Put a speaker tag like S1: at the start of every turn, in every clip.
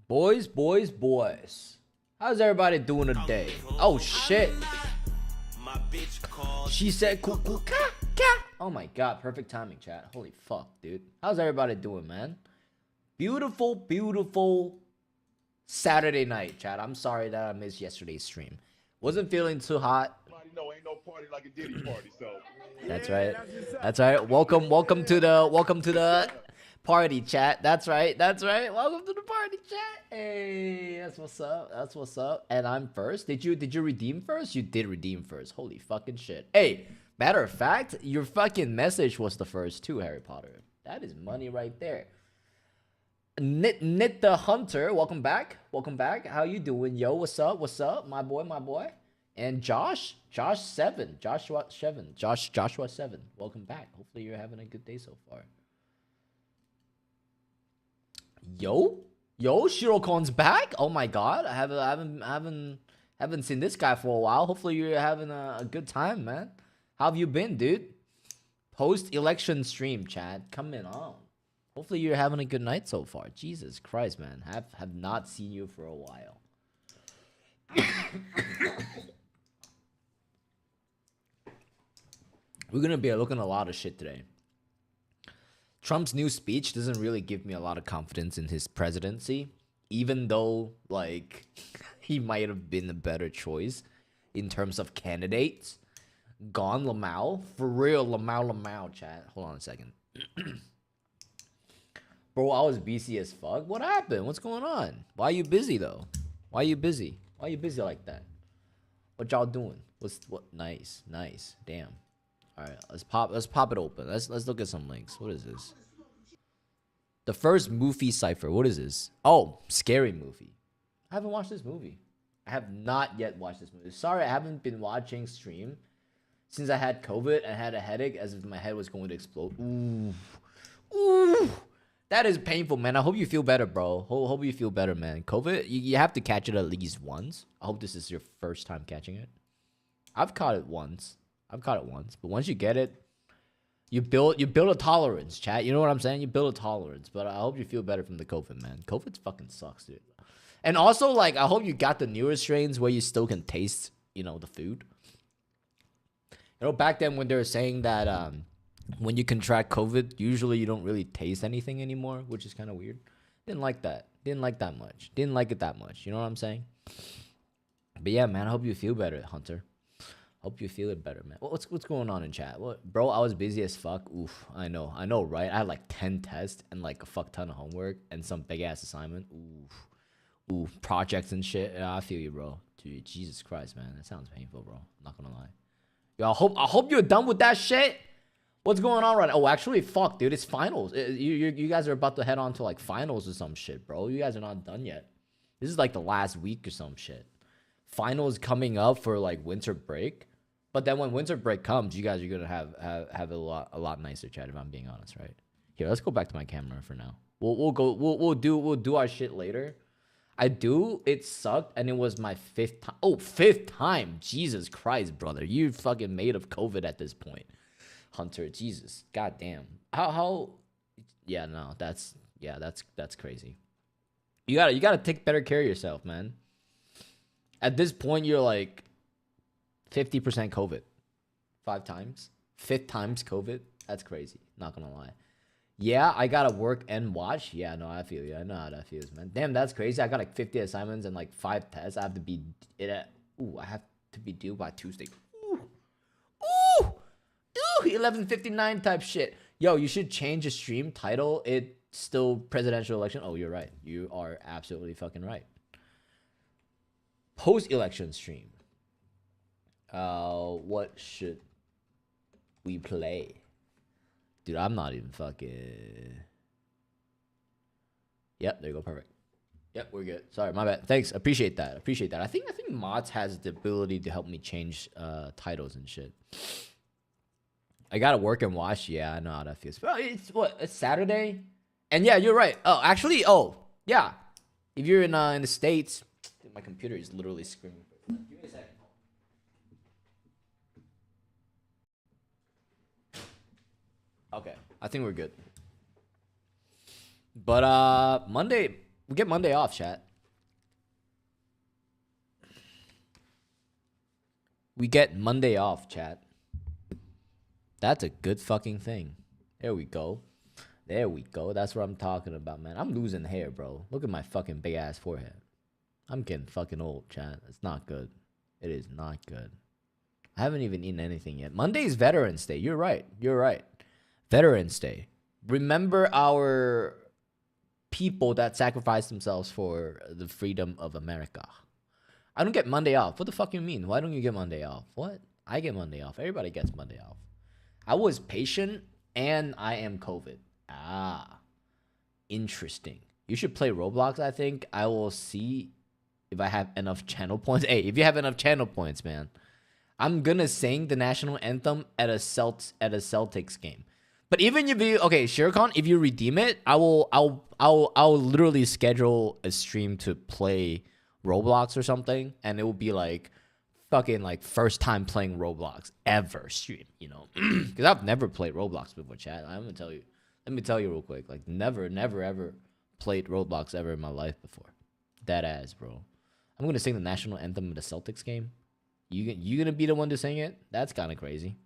S1: Boys. How's everybody doing today? Oh shit. She said cuckoo ka ka. Oh my god, perfect timing, chat. Holy fuck, dude. How's everybody doing, man? Beautiful Saturday night, chat. I'm sorry that I missed yesterday's stream. Wasn't feeling too hot.
S2: No, ain't no party like a Diddy party, so.
S1: That's right. That's right. Welcome to the party, chat. That's right. Welcome to the party, chat. Hey, that's what's up. And I'm first. Did you redeem first? You did redeem first. Holy fucking shit. Hey, matter of fact, your fucking message was the first too, Harry Potter. That is money right there. Knit the Hunter, welcome back. How you doing? Yo, what's up, my boy? And Joshua 7, welcome back. Hopefully you're having a good day so far. Yo, Shirokon's back. Oh my god, I haven't seen this guy for a while. Hopefully you're having a good time, man. How have you been, dude? Post-election stream, chat, coming on. Hopefully you're having a good night so far. Jesus Christ, man, have not seen you for a while. We're gonna be looking at a lot of shit today. Trump's new speech doesn't really give me a lot of confidence in his presidency, even though, like, he might have been a better choice in terms of candidates. Gone lmao. For real, lmao, chat. Hold on a second. Bro, I was busy as fuck. What happened? What's going on? Why are you busy, though? Why are you busy like that? What y'all doing? Nice. Damn. All right, let's pop it open. Let's look at some links. What is this? The first movie cipher. What is this? Oh, Scary Movie. I haven't watched this movie. I have not yet watched this movie. Sorry, I haven't been watching stream since I had COVID and had a headache as if my head was going to explode. Ooh. That is painful, man. I hope you feel better, bro. Hope you feel better, man. COVID, you have to catch it at least once. I hope this is your first time catching it. I've caught it once, but once you get it, you build a tolerance, chat. You know what I'm saying? You build a tolerance. But I hope you feel better from the COVID, man. COVID fucking sucks, dude. And also, like, I hope you got the newer strains where you still can taste, the food. Back then when they were saying that when you contract COVID, usually you don't really taste anything anymore, which is kind of weird. Didn't like that. Didn't like it that much. You know what I'm saying? But yeah, man, I hope you feel better, Hunter. Hope you feel it better, man. What's going on in chat? What, bro? I was busy as fuck. Oof, I know, right? I had like 10 tests and like a fuck ton of homework and some big ass assignment. Oof, projects and shit. Yeah, I feel you, bro. Dude, Jesus Christ, man, that sounds painful, bro. Not gonna lie. Yo, I hope you're done with that shit. What's going on right now? Oh, actually, fuck, dude, it's finals. You guys are about to head on to like finals or some shit, bro. You guys are not done yet. This is like the last week or some shit. Finals coming up for like winter break. But then when winter break comes, you guys are gonna have a lot nicer, chat, if I'm being honest, right? Here, let's go back to my camera for now. We'll do our shit later. It sucked, and it was my 5th time. Oh, 5th time. Jesus Christ, brother. You fucking made of COVID at this point. Hunter, Jesus. God damn. How yeah, no, that's crazy. You gotta take better care of yourself, man. At this point, you're like 50% COVID. 5 times. 5th times COVID. That's crazy. Not gonna lie. Yeah, I gotta work and watch. Yeah, no, I feel you. I know how that feels, man. Damn, that's crazy. I got like 50 assignments and like 5 tests. I have to be due by Tuesday. Ooh, 11:59 type shit. Yo, you should change the stream title. It's still presidential election. Oh, you're right. You are absolutely fucking right. Post-election stream. What should we play? Dude, I'm not even fucking. Yep, there you go. Perfect. Yep, we're good. Sorry, my bad. Thanks. Appreciate that. Appreciate that. I think mods has the ability to help me change titles and shit. I gotta work and watch. Yeah, I know how that feels. But it's what? It's Saturday, and yeah, you're right. Oh, actually, yeah. If you're in the States, my computer is literally screaming. Give me a second. Okay, I think we're good. But Monday, we get Monday off, chat. We get Monday off, chat. That's a good fucking thing. There we go. There we go. That's what I'm talking about, man. I'm losing hair, bro. Look at my fucking big ass forehead. I'm getting fucking old, chat. It's not good. It is not good. I haven't even eaten anything yet. Monday is Veterans Day. You're right. You're right. Veterans Day. Remember our people that sacrificed themselves for the freedom of America. I don't get Monday off. What the fuck you mean? Why don't you get Monday off? What? I get Monday off. Everybody gets Monday off. I was patient and I am COVID. Ah, interesting. You should play Roblox, I think. I will see if I have enough channel points. Hey, if you have enough channel points, man, I'm gonna sing the national anthem at a Celtics game. But even if you Shircon, if you redeem it, I'll literally schedule a stream to play Roblox or something, and it will be like fucking like first time playing Roblox ever stream, you know? Because I've never played Roblox before, chat. I'm gonna tell you. Let me tell you real quick. Like never ever played Roblox ever in my life before. Dead ass, bro. I'm gonna sing the national anthem of the Celtics game. You gonna be the one to sing it? That's kind of crazy.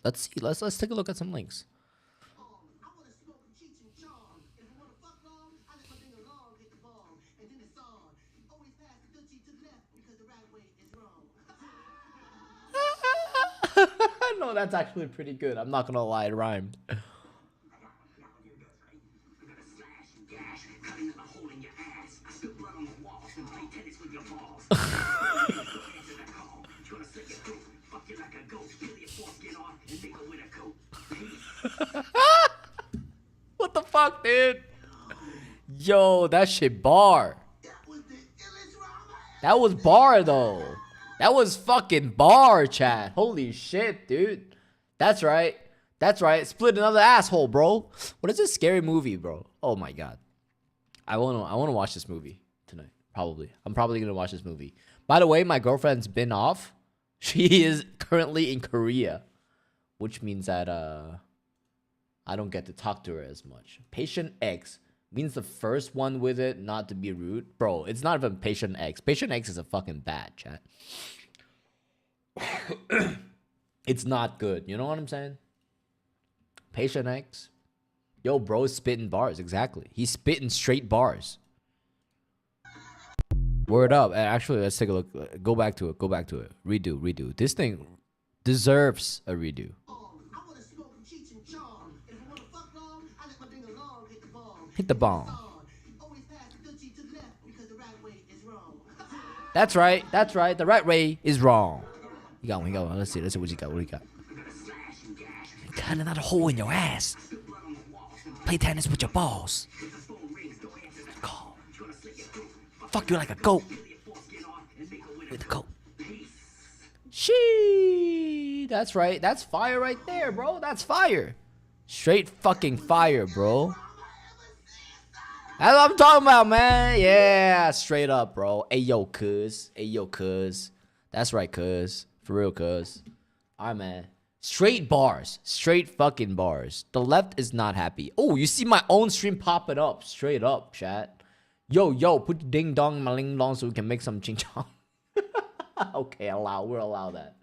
S1: Let's see. Let's take a look at some links. No, that's actually pretty good. I'm not gonna lie, it rhymed. What the fuck, dude? Yo, that shit bar. That was bar though. That was fucking bar, chat. Holy shit, dude. That's right. That's right. Split another asshole, bro. What is this scary movie, bro? Oh my god. I wanna watch this movie tonight. Probably. I'm probably gonna watch this movie. By the way, my girlfriend's been off. She is currently in Korea, which means that I don't get to talk to her as much. Patient X means the first one with it not to be rude. Bro, it's not even Patient X. Patient X is a fucking bad, chat. It's not good. You know what I'm saying? Patient X. Yo, bro's spitting bars. Exactly. He's spitting straight bars. Word up. Actually, let's take a look. Go back to it. Go back to it. Redo. This thing deserves a redo. Hit the bomb. That's right. That's right. The right way is wrong. He got one. Let's see what he got. What he got? Cut another hole in your ass. Play tennis with your balls. Call. Fuck you like a goat. With a goat. Shee. That's right. That's fire right there, bro. That's fire. Straight fucking fire, bro. That's what I'm talking about, man. Yeah, straight up, bro. Ayo, cuz. Ayo, cuz. That's right, cuz. For real, cuz. Alright, man. Straight bars. Straight fucking bars. The left is not happy. Oh, you see my own stream popping up. Straight up, chat. Yo, put the ding dong, my ling long so we can make some ching chong. Okay, we'll allow that.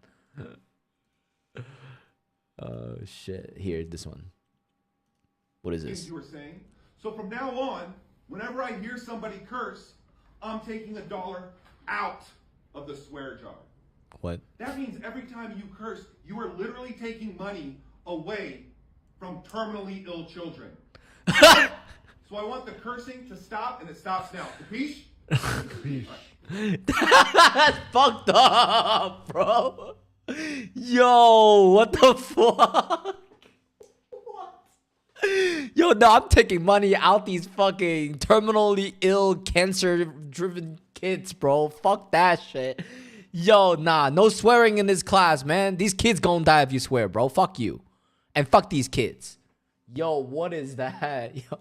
S1: Oh, shit. Here, this one. What is this?
S3: You were saying. So from now on, whenever I hear somebody curse, I'm taking $1 out of the swear jar.
S1: What?
S3: That means every time you curse, you are literally taking money away from terminally ill children. So I want the cursing to stop, and it stops now. Capiche?
S1: That's fucked up, bro. Yo, what the fuck? Yo, no, I'm taking money out these fucking terminally ill, cancer-driven kids, bro. Fuck that shit. Yo, nah, no swearing in this class, man. These kids gonna die if you swear, bro. Fuck you. And fuck these kids. Yo, what is that? Yo.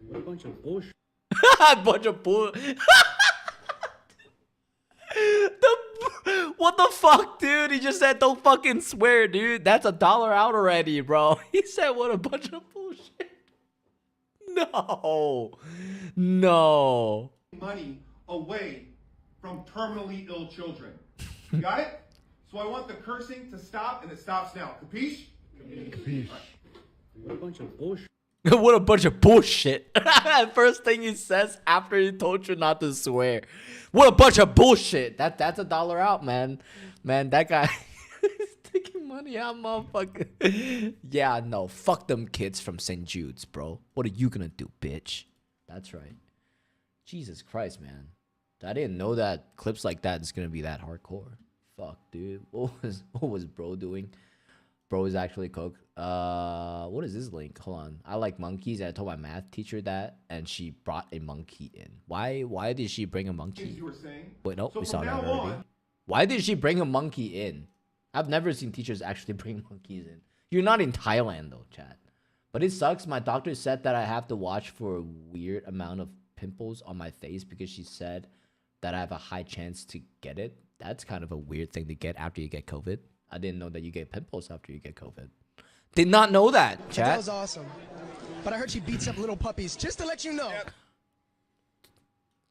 S4: What a bunch of bullshit.
S1: A bunch of bull. What the fuck, dude? He just said don't fucking swear, dude. That's $1 out already, bro. He said what a bunch of bullshit. No. No.
S3: Money away from terminally ill children. Got it? So I want the cursing to stop, and it stops now. Capiche?
S4: Capiche. What a bunch of bullshit.
S1: What a bunch of bullshit. First thing he says after he told you not to swear. What a bunch of bullshit. That's $1 out, man. Man, that guy is taking money out, motherfucker. Yeah, no. Fuck them kids from St. Jude's, bro. What are you gonna do, bitch? That's right. Jesus Christ, man. I didn't know that clips like that is gonna be that hardcore. Fuck, dude. What was bro doing? Bro is actually cook. What is this link? Hold on. I like monkeys. I told my math teacher that, and she brought a monkey in. Why did she bring a monkey?
S3: You were saying?
S1: Wait, no,
S3: So
S1: we saw
S3: from
S1: that
S3: now
S1: already.
S3: on-
S1: Why did she bring a monkey in? I've never seen teachers actually bring monkeys in. You're not in Thailand though, chat. But it sucks. My doctor said that I have to watch for a weird amount of pimples on my face because she said that I have a high chance to get it. That's kind of a weird thing to get after you get COVID. I didn't know that you get pimples after you get COVID. Did not know that,
S5: That
S1: chat.
S5: was awesome. But I heard she beats up little puppies, just to let you know.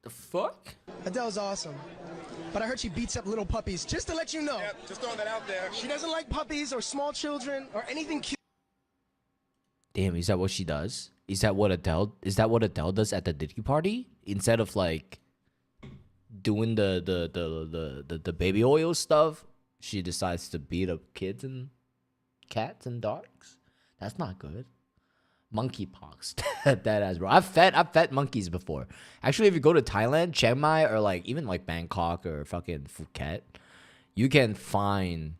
S1: The fuck?
S5: Adele's awesome. But I heard she beats up little puppies, just to let you know.
S2: Yep, just throwing that out there.
S5: She doesn't like puppies or small children or anything cute.
S1: Damn, is that what she does? Is that what Adele does at the Diddy party? Instead of like doing the baby oil stuff, she decides to beat up kids and cats and dogs. That's not good. Monkeypox. That ass, bro. I've fed monkeys before. Actually, if you go to Thailand, Chiang Mai, or like even like Bangkok or fucking Phuket, you can find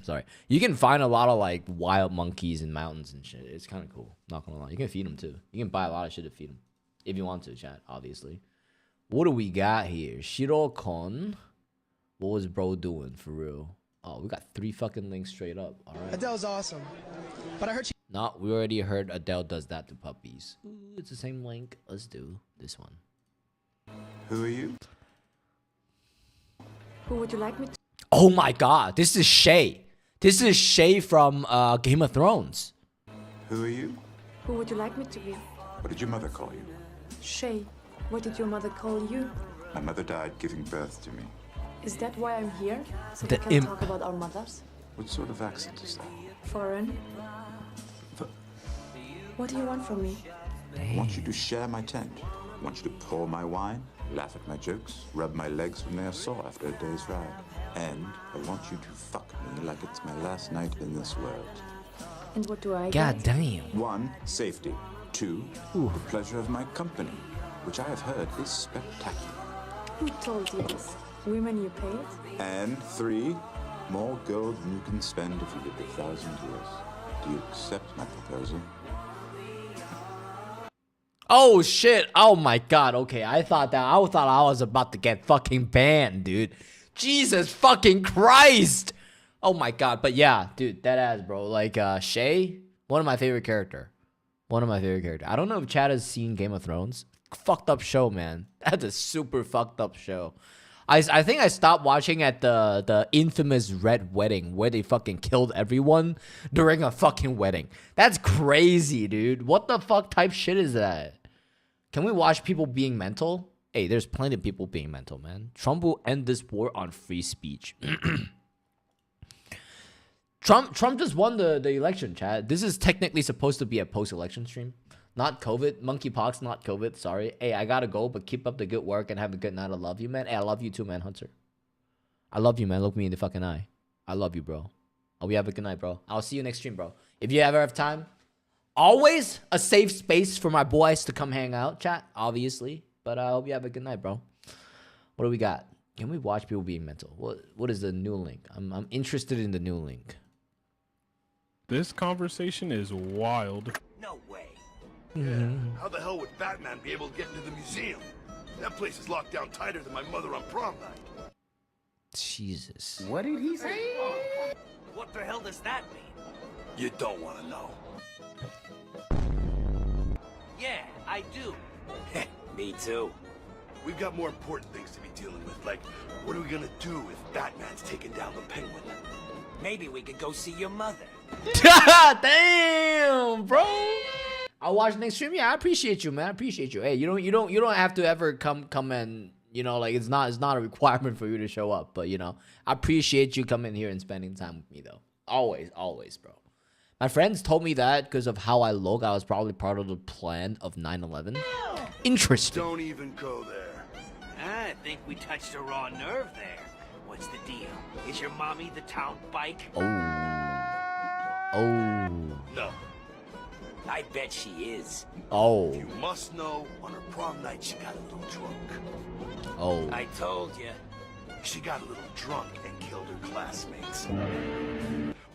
S1: sorry, you can find a lot of like wild monkeys in mountains and shit. It's kind of cool. Not gonna lie, you can feed them too. You can buy a lot of shit to feed them if you want to, chat. Obviously. What do we got here? Shirokon. What was bro doing for real? Oh, we got 3 fucking links straight up. All right.
S5: Adele's awesome. But I heard she
S1: No, we already heard Adele does that to puppies. Ooh, it's the same link. Let's do this one.
S6: Who are you?
S7: Who would you like me to?
S1: Oh my god, this is Shay. This is Shay from Game of Thrones.
S6: Who are you?
S7: Who would you like me to be?
S6: What did your mother call you?
S7: Shay. What did your mother call you?
S6: My mother died giving birth to me.
S7: Is that why I'm here? So
S1: The
S7: we can
S1: imp.
S7: talk about our mothers?
S6: What sort of accent is that?
S7: Foreign? What do you want from me?
S6: I want you to share my tent. I want you to pour my wine, laugh at my jokes, rub my legs when they are sore after a day's ride. And I want you to fuck me like it's my last night in this world.
S7: And what do I
S1: God
S7: get?
S1: damn.
S6: 1, safety. 2, the pleasure of my company, which I have heard is spectacular.
S7: Who told you this? Women you paid?
S6: And 3, more gold than you can spend if you live 1,000 years. Do you accept my proposal?
S1: Oh shit. Oh my god. Okay, I thought I was about to get fucking banned, dude. Jesus fucking Christ. Oh my god. But yeah, dude, that ass, bro. Like Shay, one of my favorite character. One of my favorite character. I don't know if Chad has seen Game of Thrones. Fucked up show, man. That's a super fucked up show. I think I stopped watching at the infamous Red Wedding where they fucking killed everyone during a fucking wedding. That's crazy, dude. What the fuck type shit is that? Can we watch people being mental? Hey, there's plenty of people being mental, man. Trump will end this war on free speech. Trump just won the election, chat. This is technically supposed to be a post-election stream. Not COVID. Monkeypox, not COVID. Sorry. Hey, I gotta go, but keep up the good work and have a good night. I love you, man. Hey, I love you too, man, Hunter. I love you, man. Look me in the fucking eye. I love you, bro. Hope you have a good night, bro. I'll see you next stream, bro. If you ever have time, always a safe space for my boys to come hang out, chat, obviously. But I hope you have a good night, bro. What do we got? Can we watch people being mental? What is the new link? I'm interested in the new link.
S8: This conversation is wild.
S9: No way.
S2: Yeah. How the hell would Batman be able to get into the museum? That place is locked down tighter than my mother on prom night.
S1: Jesus.
S9: What did he say? What the hell does that mean?
S2: You don't want to know.
S9: Yeah, I do. Me too.
S2: We've got more important things to be dealing with, like, what are we gonna do if Batman's taking down the Penguin?
S9: Maybe we could go see your mother.
S1: Damn, bro. I'll watch next stream. Yeah, I appreciate you, man. I appreciate you. Hey, you don't have to ever come and like it's not a requirement for you to show up, but I appreciate you coming here and spending time with me though. Always, bro. My friends told me that because of how I look, I was probably part of the plan of 9/11. Interesting.
S2: Don't even go there.
S9: I think we touched a raw nerve there. What's the deal? Is your mommy the town bike?
S1: Oh.
S2: No.
S9: I bet she is.
S1: Oh.
S2: You must know, on her prom night, she got a little drunk.
S1: Oh.
S9: I told you.
S2: She got a little drunk and killed her classmates.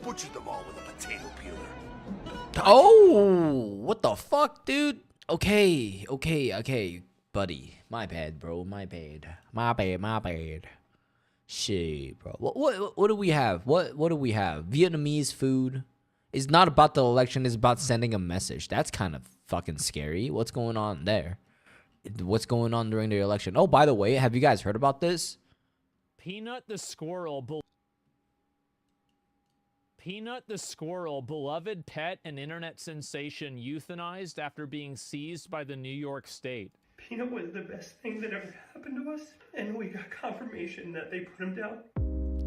S2: Butchered them all with a potato peeler.
S1: Oh, what the fuck, dude? Okay, buddy. My bad, bro. My bad. Shit, bro. What do we have? What do we have? Vietnamese food. It's not about the election. It's about sending a message. That's kind of fucking scary. What's going on there? What's going on during the election? Oh, by the way, have you guys heard about this?
S10: Peanut the squirrel, beloved pet and internet sensation, euthanized after being seized by the New York State.
S11: Peanut was the best thing that ever happened to us, and we got confirmation that they put him down.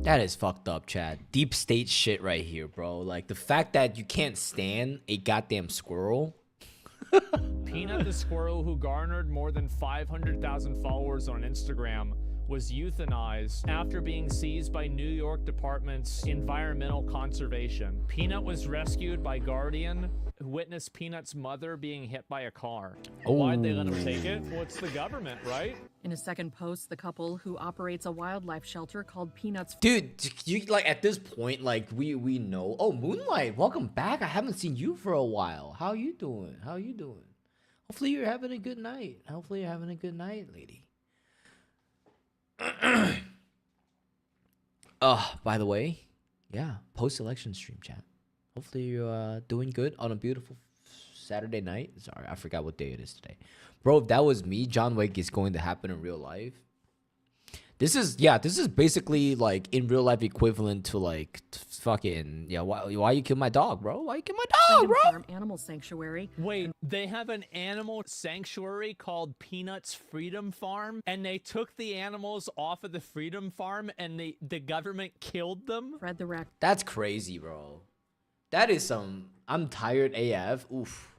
S1: That is fucked up, Chad. Deep state shit right here, bro. Like, the fact that you can't stand a goddamn squirrel.
S10: Peanut the squirrel, who garnered more than 500,000 followers on Instagram, was euthanized after being seized by New York Department's Environmental Conservation. Peanut was rescued by Guardian, who witnessed Peanut's mother being hit by a car. Why'd they let him take it? Well, it's the government, right?
S12: In a second post, the couple, who operates a wildlife shelter called Peanut's...
S1: Dude, you like at this point, like we know. Oh, Moonlight, welcome back. I haven't seen you for a while. How you doing? Hopefully you're having a good night. Lady. By the way, yeah, post-election stream, chat. Hopefully you're doing good on a beautiful Saturday night. Sorry, I forgot what day it is today. Bro, if that was me, John Wick is going to happen in real life. This is basically like in real life equivalent to like fucking why you kill my dog, bro? Why you kill my dog, bro?
S12: Farm Animal Sanctuary.
S10: Wait, they have an animal sanctuary called Peanut's Freedom Farm, and they took the animals off of the Freedom Farm, and the government killed them?
S12: Fred the Rack.
S1: That's crazy, bro. That is I'm tired AF. Oof.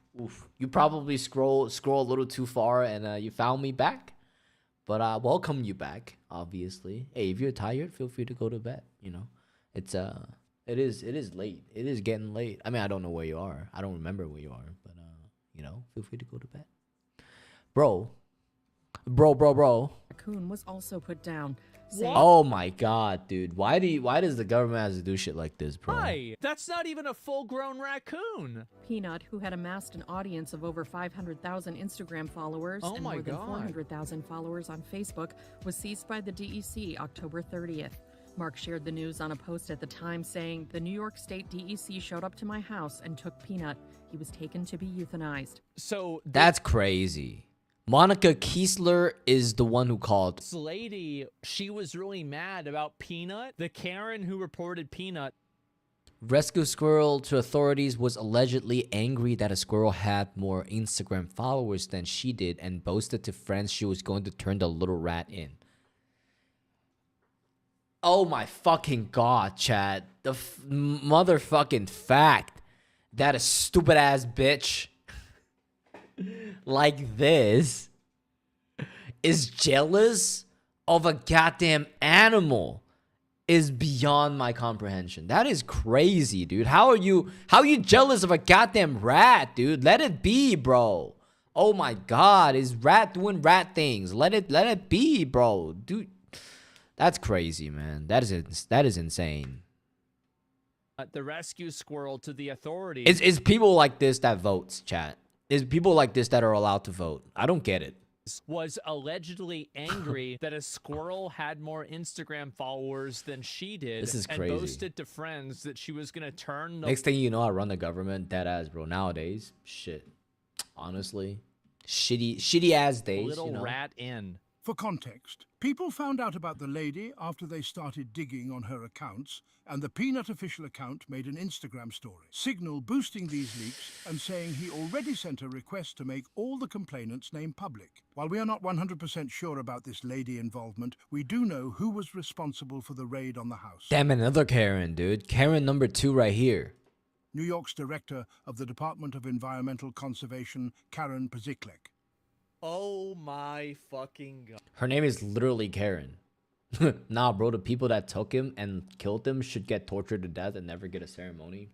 S1: You probably scroll a little too far, and you found me back. But I welcome you back, obviously. Hey, if you're tired, feel free to go to bed. It is late. It is getting late. I mean, I don't know where you are. I don't remember where you are, but feel free to go to bed. Bro.
S12: Raccoon was also put down.
S1: Oh my god, dude. Why does the government have to do shit like this, bro?
S10: Why? That's not even a full-grown raccoon.
S12: Peanut, who had amassed an audience of over 500,000 Instagram followers and more than 400,000 followers on Facebook, was seized by the DEC October 30th. Mark shared the news on a post at the time saying, "The New York State DEC showed up to my house and took Peanut. He was taken to be euthanized."
S10: So
S1: that's crazy. Monica Kiesler is the one who called.
S10: This lady, she was really mad about Peanut. The Karen who reported Peanut.
S1: Rescue squirrel to authorities was allegedly angry that a squirrel had more Instagram followers than she did and boasted to friends she was going to turn the little rat in. Oh my fucking god, Chad. The motherfucking fact that a stupid ass bitch like this is jealous of a goddamn animal is beyond my comprehension. That is crazy, dude. How are you jealous of a goddamn rat, dude? Let it be, bro. Oh my god, is rat doing rat things? Let it be, bro. Dude, That's crazy, man. That is insane.
S10: The rescue squirrel to the authorities.
S1: It's people like this that votes, chat. It's people like this that are allowed to vote. I don't get it.
S10: Was allegedly angry that a squirrel had more Instagram followers than she did.
S1: This is
S10: and
S1: crazy.
S10: boasted to friends that she was going to turn the
S1: Next thing you know, I run the government. Dead ass, bro. Nowadays, shit. Honestly, shitty ass days.
S10: little
S1: you know?
S10: rat in.
S13: For context, people found out about the lady after they started digging on her accounts, and the Peanut official account made an Instagram story, Signal boosting these leaks and saying he already sent a request to make all the complainants' name public. While we are not 100% sure about this lady involvement, we do know who was responsible for the raid on the house.
S1: Damn, another Karen, dude. Karen number 2 right here.
S13: New York's director of the Department of Environmental Conservation, Karen Paziklek.
S10: Oh my fucking god.
S1: Her name is literally Karen. Nah, bro, the people that took him and killed him should get tortured to death and never get a ceremony.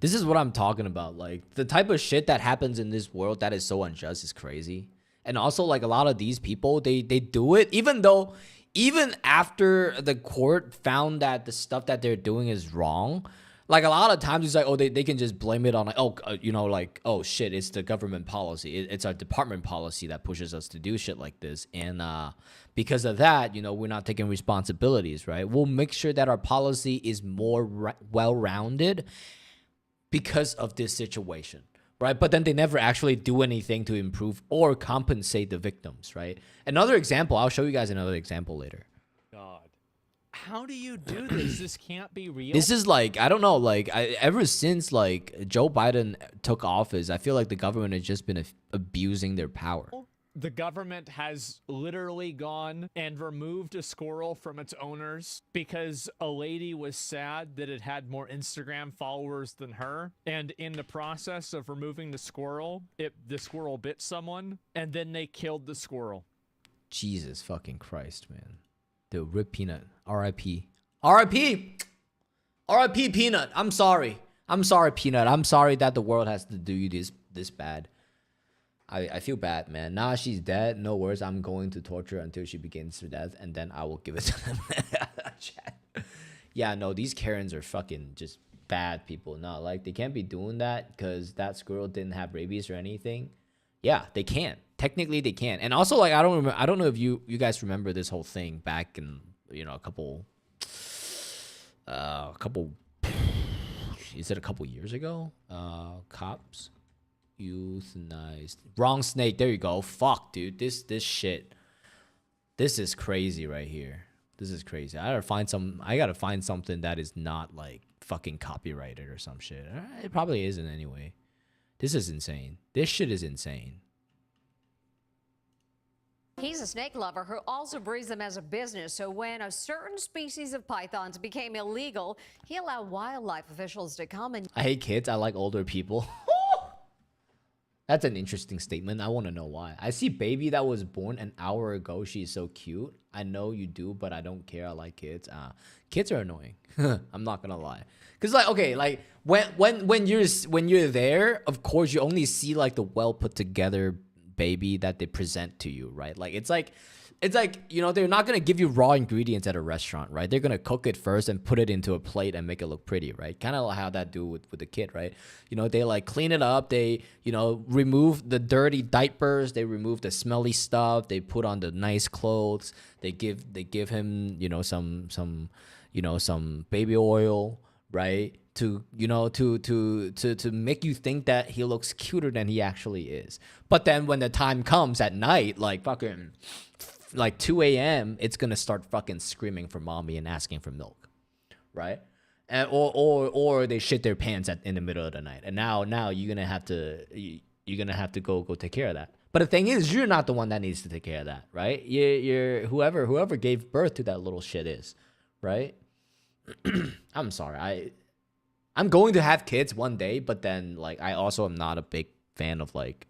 S1: This is what I'm talking about. Like, the type of shit that happens in this world that is so unjust is crazy. And also, like, a lot of these people, they do it even after the court found that the stuff that they're doing is wrong. Like, a lot of times it's like, oh, they can just blame it on, like, oh, you know, like, oh, shit, it's the government policy. It's our department policy that pushes us to do shit like this. And because of that, you know, we're not taking responsibilities, right? We'll make sure that our policy is more well-rounded because of this situation, right? But then they never actually do anything to improve or compensate the victims, right? Another example, I'll show you guys another example later.
S10: God. How do you do this? This can't be real.
S1: This is like, I don't know, like, ever since, like, Joe Biden took office, I feel like the government has just been abusing their power.
S10: The government has literally gone and removed a squirrel from its owners because a lady was sad that it had more Instagram followers than her. And in the process of removing the squirrel bit someone, and then they killed the squirrel.
S1: Jesus fucking Christ, man. Dude, rip Peanut. R.I.P. R.I.P. R.I.P. Peanut. I'm sorry. I'm sorry, Peanut. I'm sorry that the world has to do you this bad. I feel bad, man. Now she's dead. No worries. I'm going to torture her until she begins her death, and then I will give it to them. Yeah, no, these Karens are fucking just bad people. No, like, they can't be doing that because that squirrel didn't have rabies or anything. Yeah, they can. Technically, they can. And also, like, I don't know if you guys remember this whole thing back in, you know, a couple is it a couple years ago? Cops euthanized. Wrong snake. There you go. Fuck, dude. This shit. This is crazy right here. This is crazy. I gotta find something that is not like fucking copyrighted or some shit. It probably isn't anyway. This is insane. This shit is insane.
S14: He's a snake lover who also breeds them as a business. So when a certain species of pythons became illegal, he allowed wildlife officials to come and...
S1: I hate kids. I like older people. That's an interesting statement. I want to know why. I see baby that was born an hour ago. She's so cute. I know you do, but I don't care. I like kids. Kids are annoying. I'm not gonna lie. Cause like, okay, like when you're there, of course you only see like the well put together baby that they present to you, right? Like it's like, you know, they're not gonna give you raw ingredients at a restaurant, right? They're gonna cook it first and put it into a plate and make it look pretty, right? Kind of how that do with the kid, right? You know, they like clean it up, they, you know, remove the dirty diapers, they remove the smelly stuff, they put on the nice clothes, they give him, you know, some baby oil, right? To, you know, to make you think that he looks cuter than he actually is. But then when the time comes at night, like fucking like 2 a.m., it's gonna start fucking screaming for mommy and asking for milk, right? And or they shit their pants in the middle of the night, and now you're gonna have to go take care of that. But the thing is, you're not the one that needs to take care of that, right? You're whoever gave birth to that little shit is, right? I'm sorry, I'm going to have kids one day, but then like I also am not a big fan of like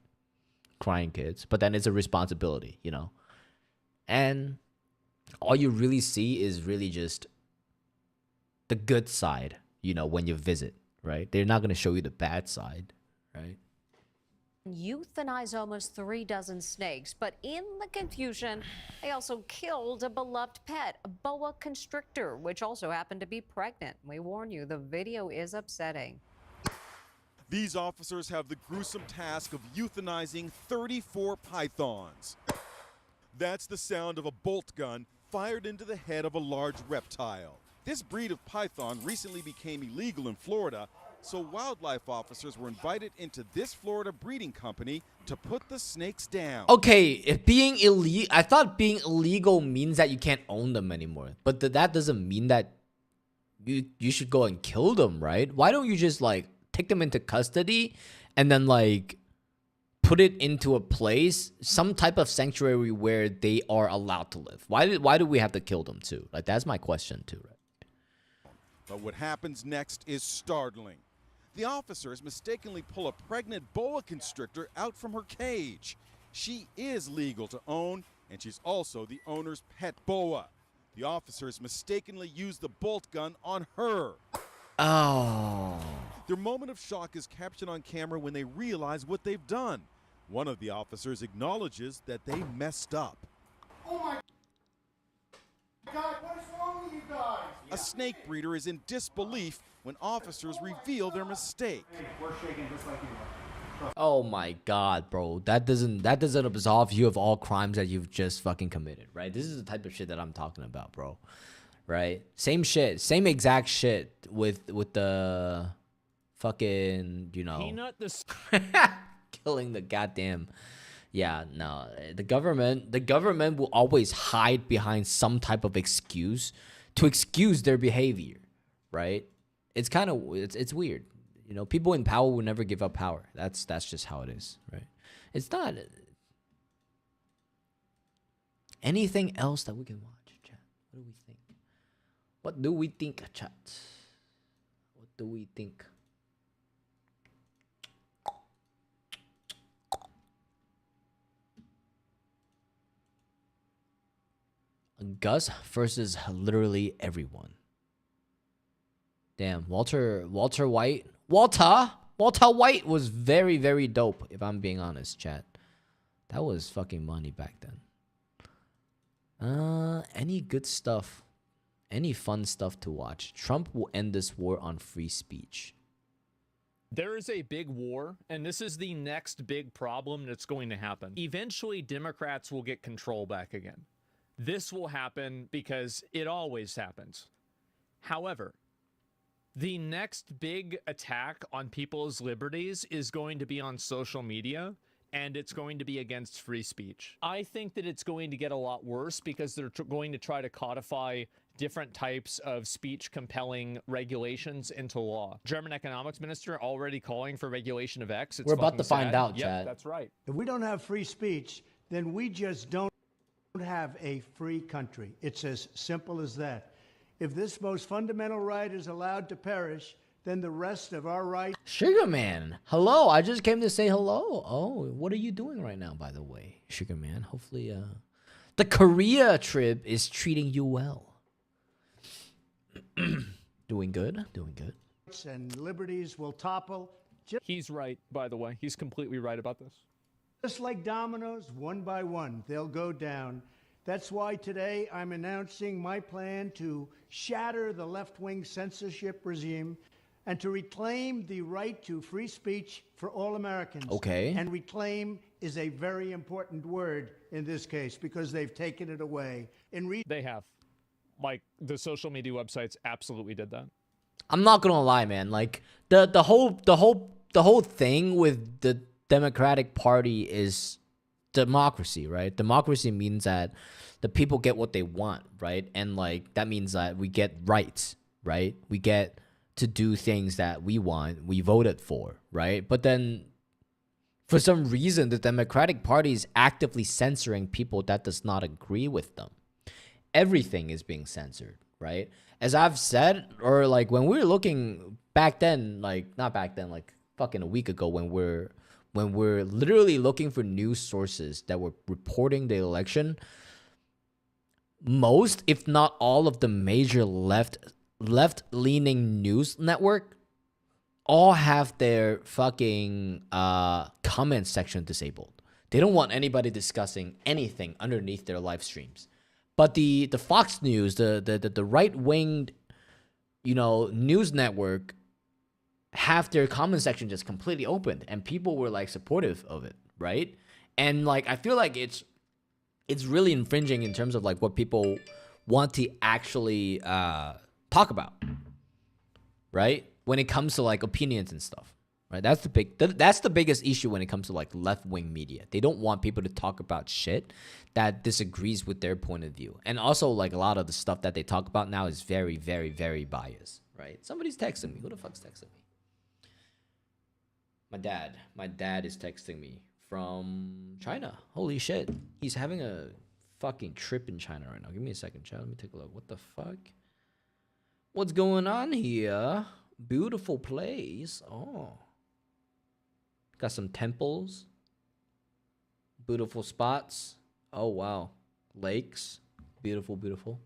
S1: crying kids. But then it's a responsibility, you know. And all you really see is really just the good side, you know, when you visit, right? They're not going to show you the bad side, right?
S14: euthanize almost 3 dozen snakes. But in the confusion, they also killed a beloved pet, a boa constrictor, which also happened to be pregnant. We warn you, the video is upsetting.
S15: These officers have the gruesome task of euthanizing 34 pythons. That's the sound of a bolt gun fired into the head of a large reptile. This breed of python recently became illegal in Florida, so wildlife officers were invited into this Florida breeding company to put the snakes down.
S1: Okay, if being illegal, I thought being illegal means that you can't own them anymore. But that doesn't mean that you should go and kill them, right? Why don't you just like take them into custody and then like put it into a place, some type of sanctuary where they are allowed to live? Why do we have to kill them too? Like, that's my question too, right?
S15: But what happens next is startling. The officers mistakenly pull a pregnant boa constrictor out from her cage. She is legal to own, and she's also the owner's pet boa. The officers mistakenly use the bolt gun on her.
S1: Oh.
S15: Their moment of shock is captured on camera when they realize what they've done. One of the officers acknowledges that they messed up.
S3: Oh my God, what is wrong with you guys?
S15: A snake breeder is in disbelief when officers reveal their mistake.
S3: We're shaking just like you are.
S1: Oh my God, bro. That doesn't absolve you of all crimes that you've just fucking committed, right? This is the type of shit that I'm talking about, bro. Right? Same shit. Same exact shit with the fucking, you know,
S10: Peanut
S1: killing the goddamn. Yeah, no. The government will always hide behind some type of excuse to excuse their behavior, right? It's kind of it's weird. You know, people in power will never give up power. That's just how it is, right? It's not anything else that we can watch, chat. What do we think? What do we think, chat? What do we think? Gus versus literally everyone. Damn, Walter White White was very, very dope, if I'm being honest, chat. That was fucking money back then. Any good stuff? Any fun stuff to watch? Trump will end this war on free speech.
S10: There is a big war, and this is the next big problem that's going to happen. Eventually, Democrats will get control back again. This will happen because it always happens. However, the next big attack on people's liberties is going to be on social media, and it's going to be against free speech. I think that it's going to get a lot worse because they're going to try to codify different types of speech compelling regulations into law. German economics minister already calling for regulation of X. It's
S1: We're about to find
S10: sad.
S1: out,
S10: yep,
S1: Chad.
S10: That's right.
S16: If we don't have free speech, then we just don't have a free country. It's as simple as that. If this most fundamental right is allowed to perish, then the rest of our rights...
S1: Sugar Man, hello. I just came to say hello. Oh, what are you doing right now, by the way, Sugar Man? Hopefully, the Korea trip is treating you well. Doing good? Doing good.
S16: ...and liberties will topple.
S10: He's right, by the way. He's completely right about this.
S16: Just like dominoes, one by one, they'll go down. That's why today I'm announcing my plan to shatter the left-wing censorship regime and to reclaim the right to free speech for all Americans.
S1: Okay.
S16: And reclaim is a very important word in this case because they've taken it away.
S10: They have. Like, the social media websites absolutely did that.
S1: I'm not gonna lie, man. Like the whole thing with the Democratic Party is democracy, right? Democracy means that the people get what they want, right? And like that means that we get rights, right? We get to do things that we want, we voted for, right? But then for some reason the Democratic Party is actively censoring people that does not agree with them. Everything is being censored, right? As I've said, or like when we were looking back then, like not back then, like fucking a week ago, when we're literally looking for news sources that were reporting the election, most, if not all of the major left-leaning news network all have their fucking comment section disabled. They don't want anybody discussing anything underneath their live streams. But the Fox News, the right-winged, news network have their comment section just completely open, and people were like supportive of it, right? And like I feel like it's really infringing in terms of like what people want to actually talk about, right? When it comes to like opinions and stuff, right? That's the biggest issue when it comes to like left-wing media. They don't want people to talk about shit that disagrees with their point of view. And also like a lot of the stuff that they talk about now is very, very, very biased, right? Somebody's texting me. Who the fuck's texting me? My dad is texting me from China. Holy shit. He's having a fucking trip in China right now. Give me a second, chat. Let me take a look. What the fuck? What's going on here? Beautiful place. Oh. Got some temples. Beautiful spots. Oh, wow. Lakes. Beautiful, beautiful.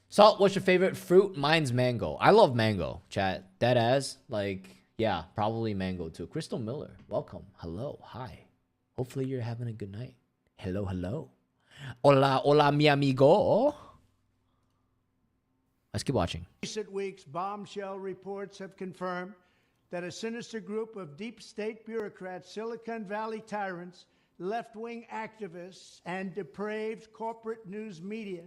S1: Salt, what's your favorite fruit? Mine's mango. I love mango, chat. Deadass. Like... yeah, probably mango too. Crystal Miller, welcome. Hello, hi. Hopefully you're having a good night. Hello, hello. Hola, hola, mi amigo. Let's keep watching.
S16: Recent weeks, bombshell reports have confirmed that a sinister group of deep state bureaucrats, Silicon Valley tyrants, left-wing activists, and depraved corporate news media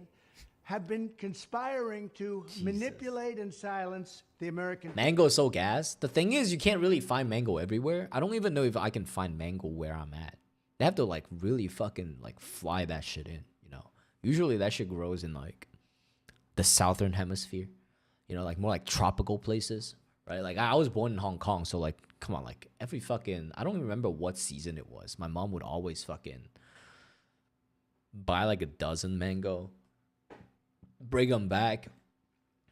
S16: have been conspiring to manipulate and silence the American...
S1: Mango is so gas. The thing is, you can't really find mango everywhere. I don't even know if I can find mango where I'm at. They have to like really fucking like fly that shit in, Usually that shit grows in like the southern hemisphere, like more like tropical places, right? Like I was born in Hong Kong, so like, come on, like every fucking... I don't even remember what season it was. My mom would always fucking buy like a dozen mango, bring them back.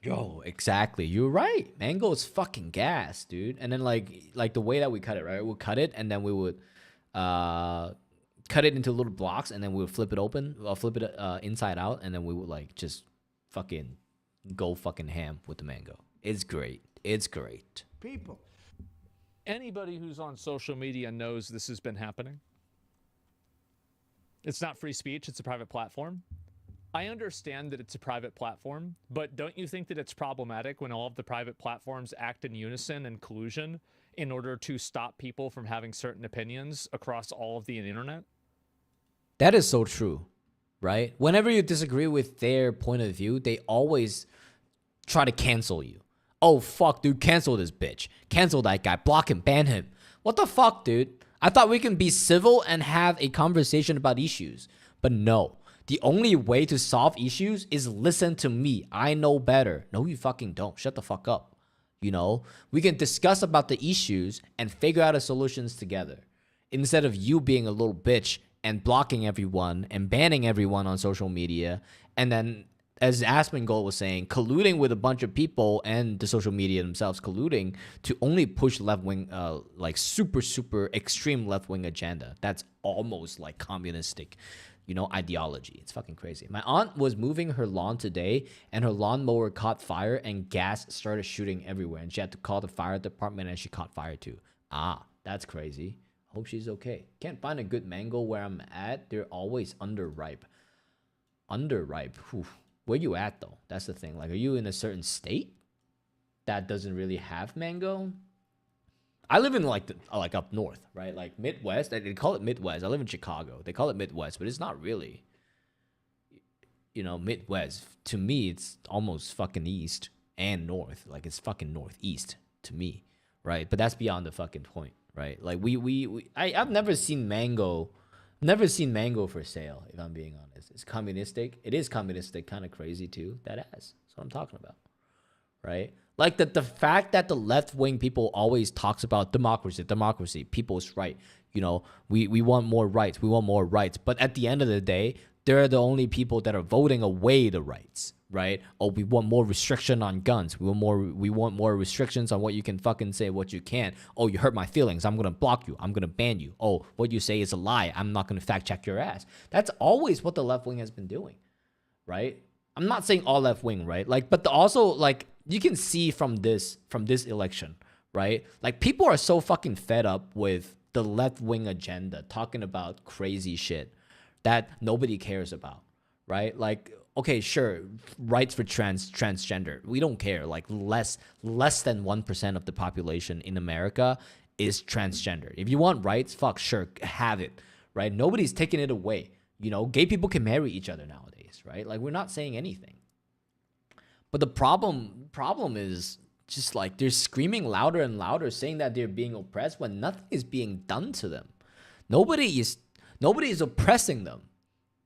S1: Yo, exactly. You're right. Mango is fucking gas, dude. And then like the way that we cut it, right? We'll cut it and then we would cut it into little blocks and then we would flip it open, flip it inside out, and then we would like just fucking go fucking ham with the mango. It's great. It's great.
S16: People.
S10: Anybody who's on social media knows this has been happening. It's not free speech. It's a private platform. I understand that it's a private platform, but don't you think that it's problematic when all of the private platforms act in unison and collusion in order to stop people from having certain opinions across all of the internet?
S1: That is so true, right? Whenever you disagree with their point of view, they always try to cancel you. Oh, fuck, dude, cancel this bitch. Cancel that guy. Block him. Ban him. What the fuck, dude? I thought we can be civil and have a conversation about issues, but no. The only way to solve issues is listen to me. I know better. No, you fucking don't. Shut the fuck up. We can discuss about the issues and figure out the solutions together. Instead of you being a little bitch and blocking everyone and banning everyone on social media. And then, as Asmongold was saying, colluding with a bunch of people and the social media themselves colluding to only push left-wing, like super, super extreme left-wing agenda. That's almost like communistic ideology. It's fucking crazy. My aunt was moving her lawn today and her lawnmower caught fire and gas started shooting everywhere and she had to call the fire department and she caught fire too. Ah, that's crazy. Hope she's okay. Can't find a good mango where I'm at. They're always underripe. Underripe. Whew. Where you at though? That's the thing. Like, are you in a certain state that doesn't really have mango? I live in like up north, right? Like Midwest. They call it Midwest. I live in Chicago. They call it Midwest, but it's not really, Midwest. To me, it's almost fucking east and north. Like it's fucking northeast to me, right? But that's beyond the fucking point, right? Like I've never seen mango. Never seen mango for sale, if I'm being honest. It's communistic. It is communistic, kind of crazy too. That ass. That's what I'm talking about, right? Like the fact that the left-wing people always talks about democracy, people's right. We want more rights. We want more rights. But at the end of the day, they're the only people that are voting away the rights, right? Oh, we want more restriction on guns. We want more restrictions on what you can fucking say, what you can't. Oh, you hurt my feelings. I'm going to block you. I'm going to ban you. Oh, what you say is a lie. I'm not going to fact check your ass. That's always what the left-wing has been doing, right? I'm not saying all left-wing, right? Like, but also like, you can see from this election, right? Like, people are so fucking fed up with the left-wing agenda talking about crazy shit that nobody cares about, right? Like, okay, sure, rights for transgender, we don't care. Like, less than 1% of the population in America is transgender. If you want rights, fuck, sure, have it, right? Nobody's taking it away. You know, gay people can marry each other nowadays, right? Like, we're not saying anything. But the problem is just like they're screaming louder and louder, saying that they're being oppressed when nothing is being done to them. Nobody is oppressing them.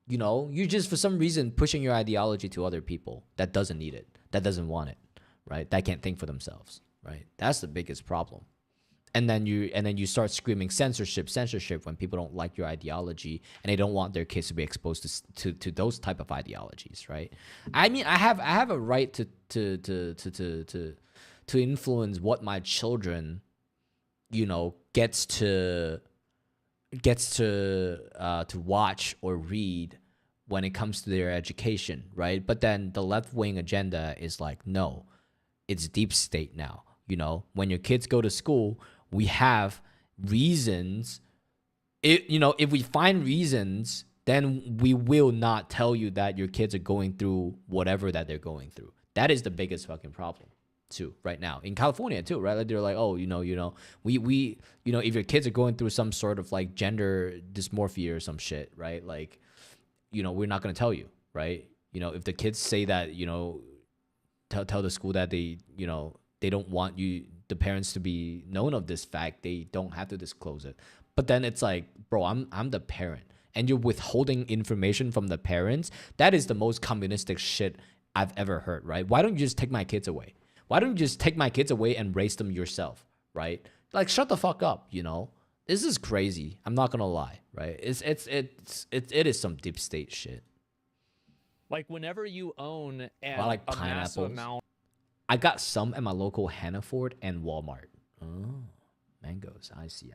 S1: You know, you're just for some reason pushing your ideology to other people that doesn't need it, that doesn't want it, right? That can't think for themselves, right? That's the biggest problem. And then you start screaming censorship when people don't like your ideology and they don't want their kids to be exposed to those type of ideologies, right? I mean, I have a right to influence what my children, you know, gets to watch or read when it comes to their education, right? But then the left-wing agenda is like, no, it's deep state now. You know, when your kids go to school, we have reasons. If we find reasons, then we will not tell you that your kids are going through whatever that they're going through. That is the biggest fucking problem too right now in California too, right? Like, they're like, oh, we if your kids are going through some sort of like gender dysmorphia or some shit, right? Like, we're not going to tell you, right? If the kids say that, tell the school that they don't want the parents to be known of this fact, they don't have to disclose it. But then it's like, bro, I'm the parent, and you're withholding information from the parents. That is the most communistic shit I've ever heard, right? Why don't you just take my kids away? Why don't you just take my kids away and raise them yourself, right? Like, shut the fuck up, This is crazy. I'm not gonna lie, right? It is some deep state shit.
S10: Like, whenever you own
S1: I like
S10: a massive
S1: pineapples.
S10: amount.
S1: I got some at my local Hannaford and Walmart. Oh, mangoes. I see.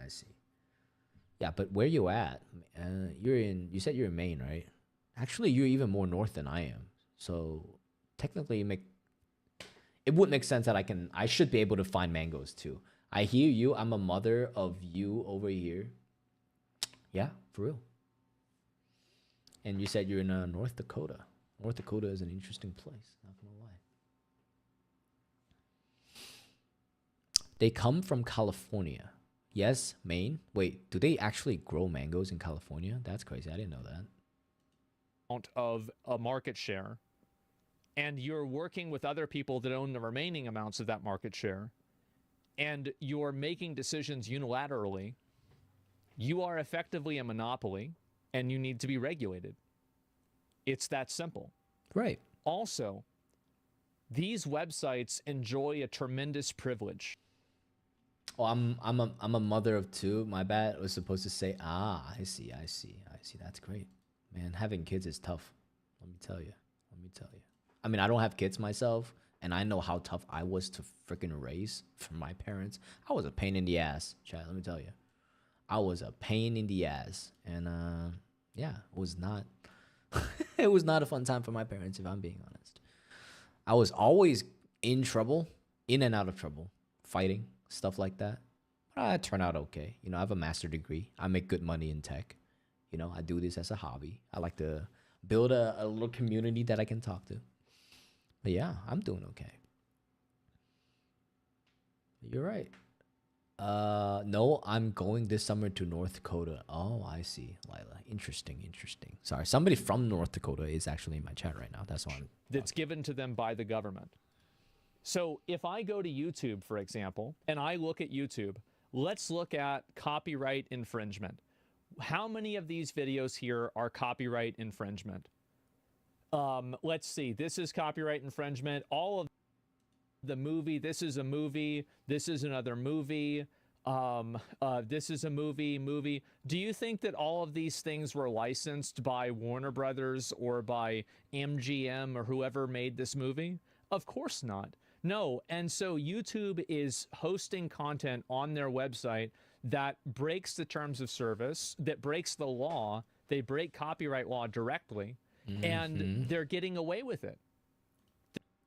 S1: Yeah, but where you at? You said you're in Maine, right? Actually, you're even more north than I am. So technically, it would make sense that I should be able to find mangoes too. I hear you. I'm a mother of you over here. Yeah, for real. And you said you're in North Dakota. North Dakota is an interesting place. Not gonna lie. They come from California. Yes, Maine. Wait, do they actually grow mangoes in California? That's crazy. I didn't know that.
S10: Of a market share, and you're working with other people that own the remaining amounts of that market share, and you're making decisions unilaterally, you are effectively a monopoly, and you need to be regulated. It's that simple.
S1: Right.
S10: Also, these websites enjoy a tremendous privilege.
S1: Oh, I'm a mother of two. My bad. I was supposed to say, I see. That's great. Man, having kids is tough. Let me tell you. I mean, I don't have kids myself, and I know how tough I was to freaking raise for my parents. I was a pain in the ass, Chad, let me tell you. I was a pain in the ass. And yeah, it was not it was not a fun time for my parents, if I'm being honest. I was always in trouble, in and out of trouble, fighting, stuff like that. But I turned out okay. I have a master's degree. I make good money in tech. I do this as a hobby. I like to build a little community that I can talk to. But yeah, I'm doing okay. You're right. No, I'm going this summer to North Dakota. Oh, I see, Lila. Interesting. Sorry, somebody from North Dakota is actually in my chat right now. That's why
S10: that's given to them by the government. So if I go to YouTube, for example, and I look at YouTube, let's look at copyright infringement. How many of these videos here are copyright infringement? Let's see. This is copyright infringement. All of the movie. This is a movie. This is another movie. This is a movie. Do you think that all of these things were licensed by Warner Brothers or by MGM or whoever made this movie? Of course not. No. And so YouTube is hosting content on their website that breaks the terms of service, that breaks the law. They break copyright law directly, and they're getting away with it.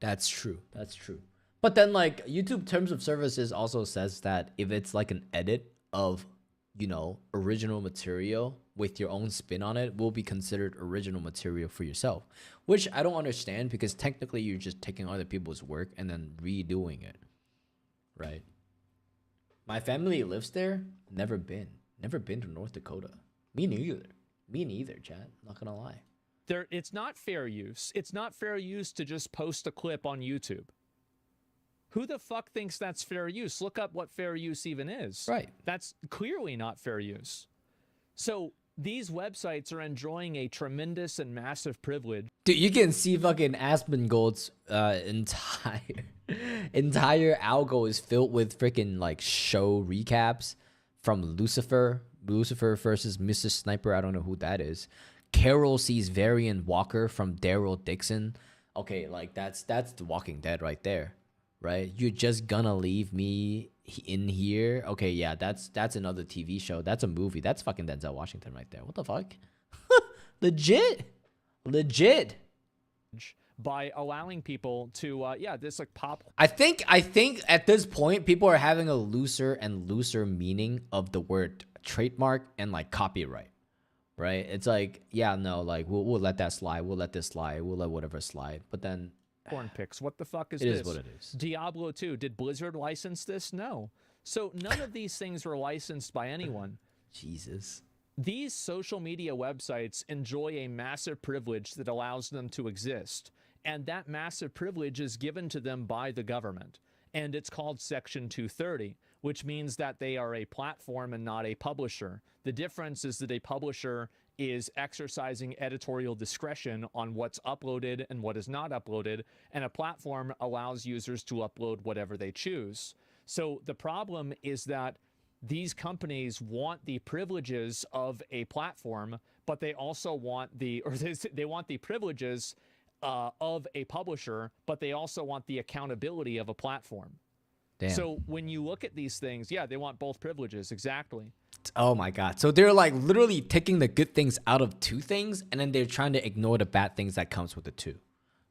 S1: That's true. But then like YouTube terms of services also says that if it's like an edit of, you know, original material with your own spin on it, will be considered original material for yourself, which I don't understand, because technically you're just taking other people's work and then redoing it, right? My family lives there. Never been to North Dakota. Me neither, Chad. Not gonna lie.
S10: It's not fair use. It's not fair use to just post a clip on YouTube. Who the fuck thinks that's fair use? Look up what fair use even is.
S1: Right.
S10: That's clearly not fair use. So these websites are enjoying a tremendous and massive privilege.
S1: Dude, you can see fucking Asmongold's entire algo is filled with freaking like show recaps from Lucifer versus Mr. Sniper. I don't know who that is. Carol sees Varian Walker from Daryl Dixon. Okay, like that's The Walking Dead right there, right? You're just gonna leave me in here. Okay, yeah, that's another TV show. That's a movie. That's fucking Denzel Washington right there. What the fuck? Legit.
S10: By allowing people to this like pop.
S1: I think at this point people are having a looser and looser meaning of the word trademark and like copyright, right? It's like, yeah, no, like we'll let that slide, we'll let this slide, we'll let whatever slide, but then
S10: porn pics. What the fuck is
S1: this?
S10: It
S1: is what it is.
S10: Diablo 2. Did Blizzard license this? No. So none of these things were licensed by anyone.
S1: Jesus.
S10: These social media websites enjoy a massive privilege that allows them to exist. And that massive privilege is given to them by the government. And it's called Section 230, which means that they are a platform and not a publisher. The difference is that a publisher is exercising editorial discretion on what's uploaded and what is not uploaded, and a platform allows users to upload whatever they choose. So the problem is that these companies want the privileges of a platform, but they also want they want the privileges of a publisher, but they also want the accountability of a platform.
S1: Damn.
S10: So when you look at these things, yeah, they want both privileges, exactly.
S1: Oh my God. So they're like literally taking the good things out of two things, and then they're trying to ignore the bad things that comes with the two,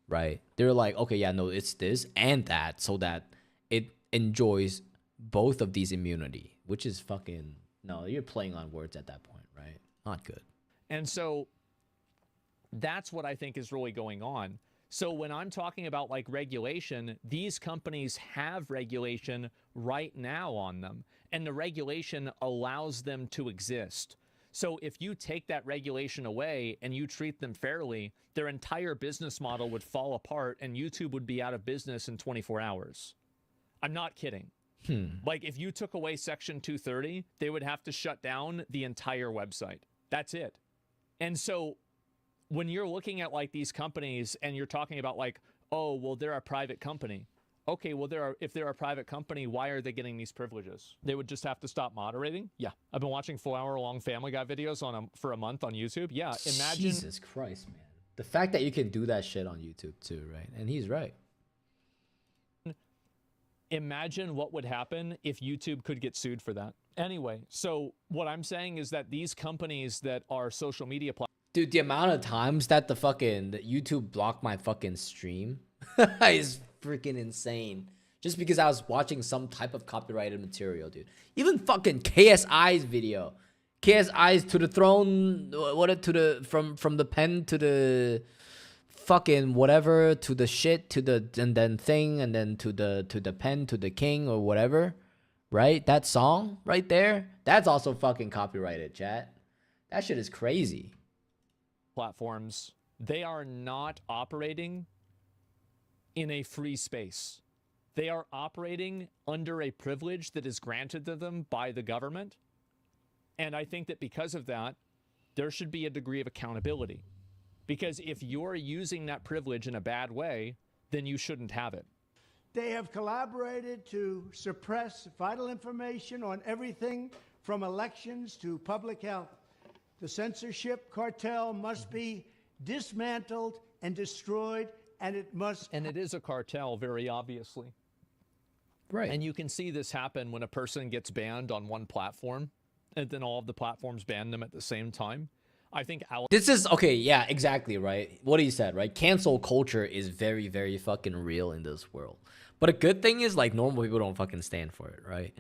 S1: right? They're like, okay, yeah, no, it's this and that, so that it enjoys both of these immunity, which is fucking, no, you're playing on words at that point, right? Not good.
S10: And so that's what I think is really going on. So when I'm talking about like regulation, these companies have regulation right now on them, and the regulation allows them to exist. So if you take that regulation away and you treat them fairly, their entire business model would fall apart and YouTube would be out of business in 24 hours. I'm not kidding. Like if you took away Section 230, they would have to shut down the entire website. That's it. And so when you're looking at like these companies and you're talking about like, oh, well, they're a private company. Okay, well, if they're a private company, why are they getting these privileges? They would just have to stop moderating? Yeah. I've been watching 4-hour-long Family Guy videos for a month on YouTube. Yeah, imagine.
S1: Jesus Christ, man. The fact that you can do that shit on YouTube too, right? And he's right.
S10: Imagine what would happen if YouTube could get sued for that. Anyway, so what I'm saying is that these companies that are social media platforms.
S1: Dude, the amount of times that the YouTube blocked my fucking stream is freaking insane. Just because I was watching some type of copyrighted material, dude. Even fucking KSI's video. KSI's to the throne, from the pen to the fucking whatever, to the shit, to the and then thing, and then to the pen, to the king or whatever. Right? That song right there, that's also fucking copyrighted, chat. That shit is crazy.
S10: Platforms, they are not operating in a free space. They are operating under a privilege that is granted to them by the government. And I think that because of that, there should be a degree of accountability. Because if you're using that privilege in a bad way, then you shouldn't have it.
S16: They have collaborated to suppress vital information on everything from elections to public health. The censorship cartel must be dismantled and destroyed, and it must...
S10: And it is a cartel, very obviously.
S1: Right.
S10: And you can see this happen when a person gets banned on one platform, and then all of the platforms ban them at the same time. I think
S1: this is okay. Yeah, exactly. Right. What he said, right? Cancel culture is very, very fucking real in this world. But a good thing is like normal people don't fucking stand for it, right?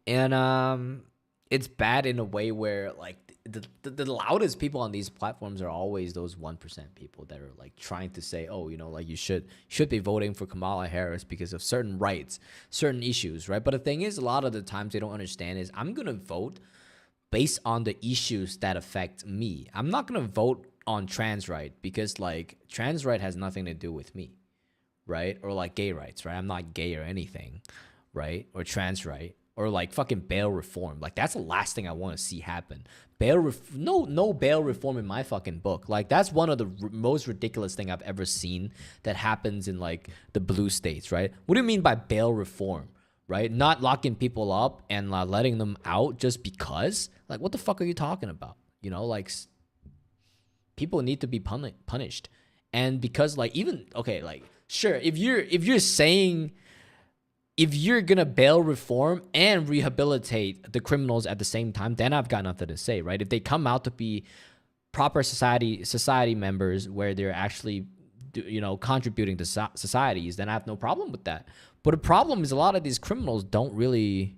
S1: And it's bad in a way where like the loudest people on these platforms are always those 1% people that are like trying to say, oh, you know, like you should be voting for Kamala Harris because of certain rights, certain issues, right? But the thing is, a lot of the times they don't understand is I'm gonna vote based on the issues that affect me. I'm not gonna vote on trans right because like trans right has nothing to do with me, right? Or like gay rights, right? I'm not gay or anything, right? Or trans right. Or like fucking bail reform. Like that's the last thing I want to see happen. No bail reform in my fucking book. Like that's one of the most ridiculous thing I've ever seen that happens in like the blue states, right? What do you mean by bail reform, right? Not locking people up and letting them out just because? Like what the fuck are you talking about? You know, like people need to be punished. And because like even okay, like sure, if you're saying if you're gonna bail reform and rehabilitate the criminals at the same time, then I've got nothing to say, right? If they come out to be proper society members where they're actually, you know, contributing to societies, then I have no problem with that. But the problem is a lot of these criminals don't really.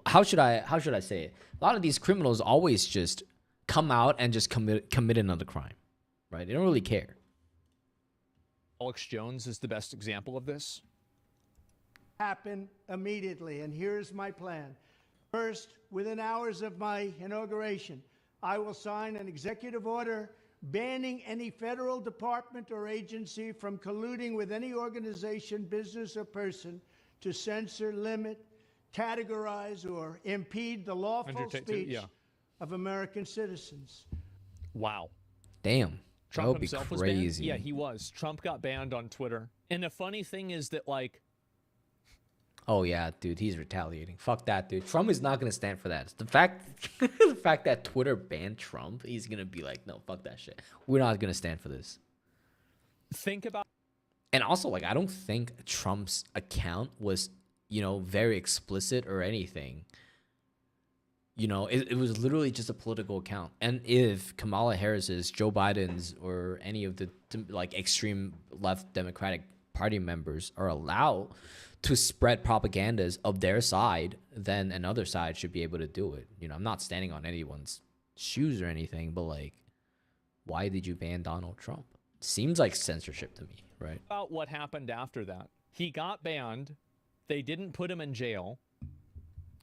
S1: How should I say it? A lot of these criminals always just come out and just commit another crime, right? They don't really care.
S10: Alex Jones is the best example of this.
S16: Happen immediately, and here's my plan. First, within hours of my inauguration, I will sign an executive order banning any federal department or agency from colluding with any organization, business, or person to censor, limit, categorize, or impede the lawful speech of American citizens.
S10: Wow.
S1: Damn.
S10: Trump
S1: that
S10: himself
S1: would be crazy.
S10: was banned? Yeah, he was. Trump got banned on Twitter. And the funny thing is that, like...
S1: Oh, yeah, dude, he's retaliating. Fuck that, dude. Trump is not going to stand for that. The fact that Twitter banned Trump, he's going to be like, no, fuck that shit. We're not going to stand for this.
S10: Think about...
S1: And also, like, I don't think Trump's account was, you know, very explicit or anything. You know, it was literally just a political account. And if Kamala Harris's, Joe Biden's, or any of the like extreme left Democratic Party members are allowed to spread propagandas of their side, then another side should be able to do it. You know, I'm not standing on anyone's shoes or anything, but like, why did you ban Donald Trump? Seems like censorship to me, right?
S10: About what happened after that. He got banned. They didn't put him in jail.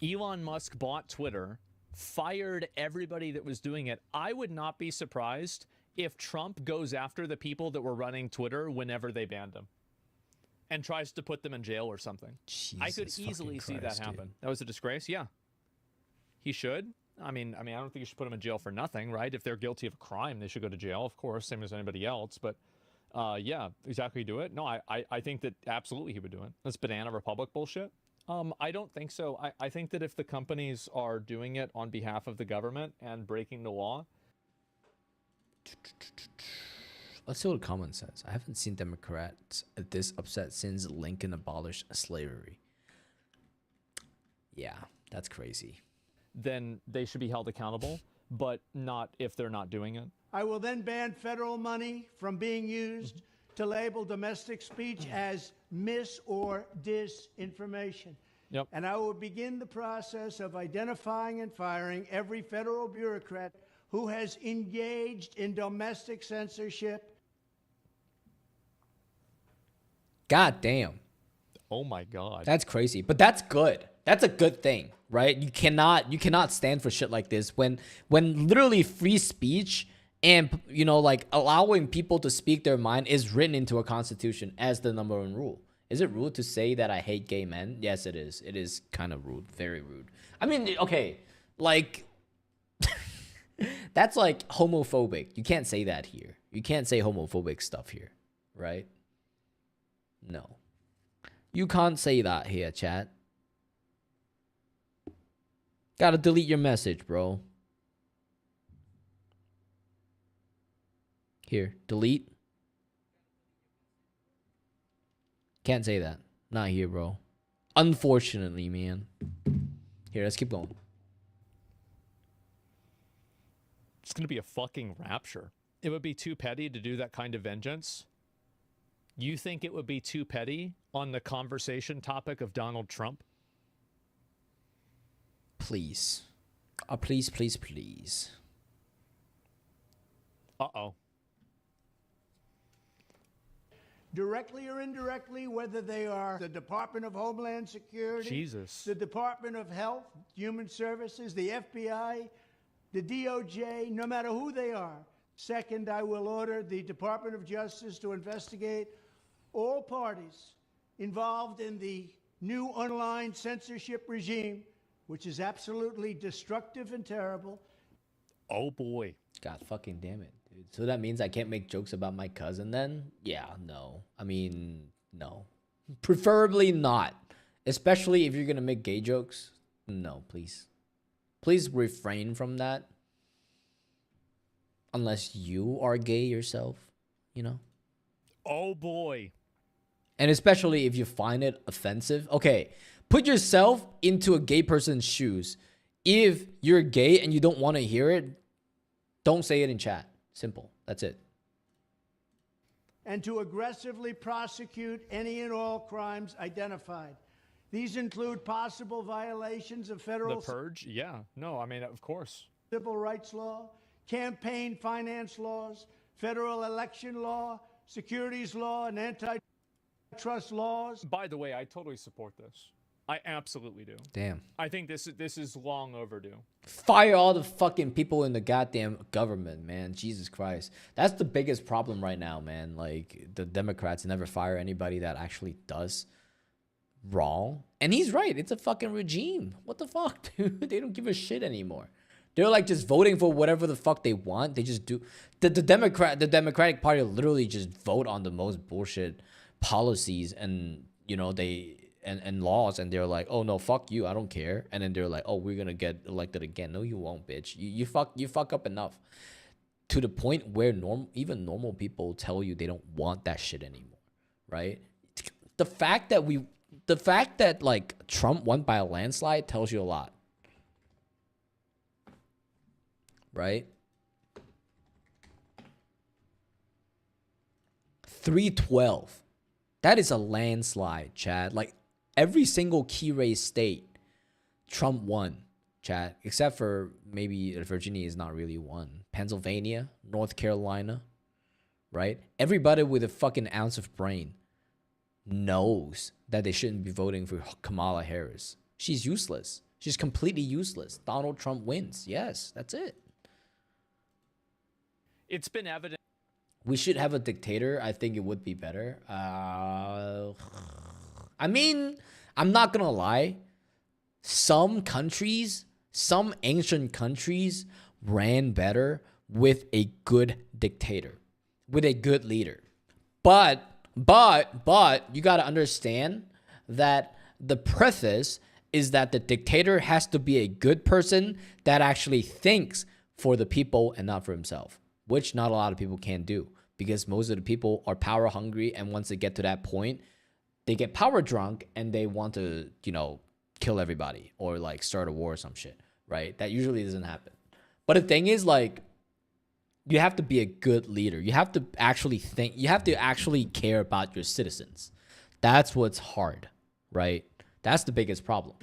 S10: Elon Musk bought Twitter, fired everybody that was doing it. I would not be surprised if Trump goes after the people that were running Twitter whenever they banned him and tries to put them in jail or something. I could easily see that happen. Dude. That was a disgrace. Yeah. He should. I mean, I don't think you should put them in jail for nothing, right? If they're guilty of a crime, they should go to jail, of course, same as anybody else. But yeah, exactly do it. No, I think that absolutely he would do it. That's banana republic bullshit. I don't think so. I think that if the companies are doing it on behalf of the government and breaking the law.
S1: Let's see what the comment says. I haven't seen Democrats this upset since Lincoln abolished slavery. Yeah, that's crazy.
S10: Then they should be held accountable, but not if they're not doing it.
S16: I will then ban federal money from being used to label domestic speech as mis or disinformation.
S10: Yep.
S16: And I will begin the process of identifying and firing every federal bureaucrat who has engaged in domestic censorship.
S1: God damn.
S10: Oh my God.
S1: That's crazy. But that's good. That's a good thing, right? You cannot stand for shit like this when literally free speech and, you know, like allowing people to speak their mind is written into a constitution as the number one rule. Is it rude to say that I hate gay men? Yes, it is. It is kind of rude. Very rude. I mean, okay, like that's like homophobic. You can't say that here. You can't say homophobic stuff here, right? No. You can't say that here, chat. Gotta delete your message, bro. Here, delete. Can't say that. Not here, bro. Unfortunately, man. Here, let's keep going.
S10: It's gonna be a fucking rapture. It would be too petty to do that kind of vengeance. You think it would be too petty on the conversation topic of Donald Trump?
S1: Please. Please, please, please.
S10: Uh-oh.
S16: Directly or indirectly, whether they are the Department of Homeland Security,
S10: Jesus.
S16: the Department of Health, Human Services, the FBI, the DOJ, no matter who they are. Second, I will order the Department of Justice to investigate all parties involved in the new online censorship regime, which is absolutely destructive and terrible.
S10: Oh boy.
S1: God fucking damn it, dude. So that means I can't make jokes about my cousin then? Yeah, no. I mean, no. Preferably not. Especially if you're gonna make gay jokes. No, please. Please refrain from that. Unless you are gay yourself, you know?
S10: Oh boy.
S1: And especially if you find it offensive. Okay, put yourself into a gay person's shoes. If you're gay and you don't want to hear it, don't say it in chat. Simple. That's it.
S16: And to aggressively prosecute any and all crimes identified. These include possible violations of federal...
S10: The purge? Yeah. No, I mean, of course.
S16: Civil rights law, campaign finance laws, federal election law, securities law, and antitrust laws.
S10: By the way, I totally support this. I absolutely do.
S1: Damn.
S10: I think this is long overdue.
S1: Fire all the fucking people in the goddamn government, man. Jesus Christ. That's the biggest problem right now, man. Like, the Democrats never fire anybody that actually does wrong. And he's right. It's a fucking regime. What the fuck, dude? They don't give a shit anymore. They're like just voting for whatever the fuck they want. They just do. The Democratic Party literally just vote on the most bullshit policies and, you know, and laws, and they're like, oh no, fuck you, I don't care. And then they're like, oh, we're gonna get elected again. No, you won't, bitch. You fuck up enough to the point where even normal people tell you they don't want that shit anymore, right? The fact that like Trump won by a landslide tells you a lot, right? 312. That is a landslide, Chad. Like, every single key race state, Trump won, Chad. Except for maybe Virginia is not really won. Pennsylvania, North Carolina, right? Everybody with a fucking ounce of brain knows that they shouldn't be voting for Kamala Harris. She's useless. She's completely useless. Donald Trump wins. Yes, that's it.
S10: It's been evident.
S1: We should have a dictator. I think it would be better. I mean, I'm not gonna lie. Some countries, some ancient countries ran better with a good dictator, with a good leader. But you gotta understand that the preface is that the dictator has to be a good person that actually thinks for the people and not for himself, which not a lot of people can do, because most of the people are power hungry, and once they get to that point, they get power drunk and they want to, you know, kill everybody or like start a war or some shit, right? That usually doesn't happen. But the thing is, like, you have to be a good leader. You have to actually think, you have to actually care about your citizens. That's what's hard, right? That's the biggest problem,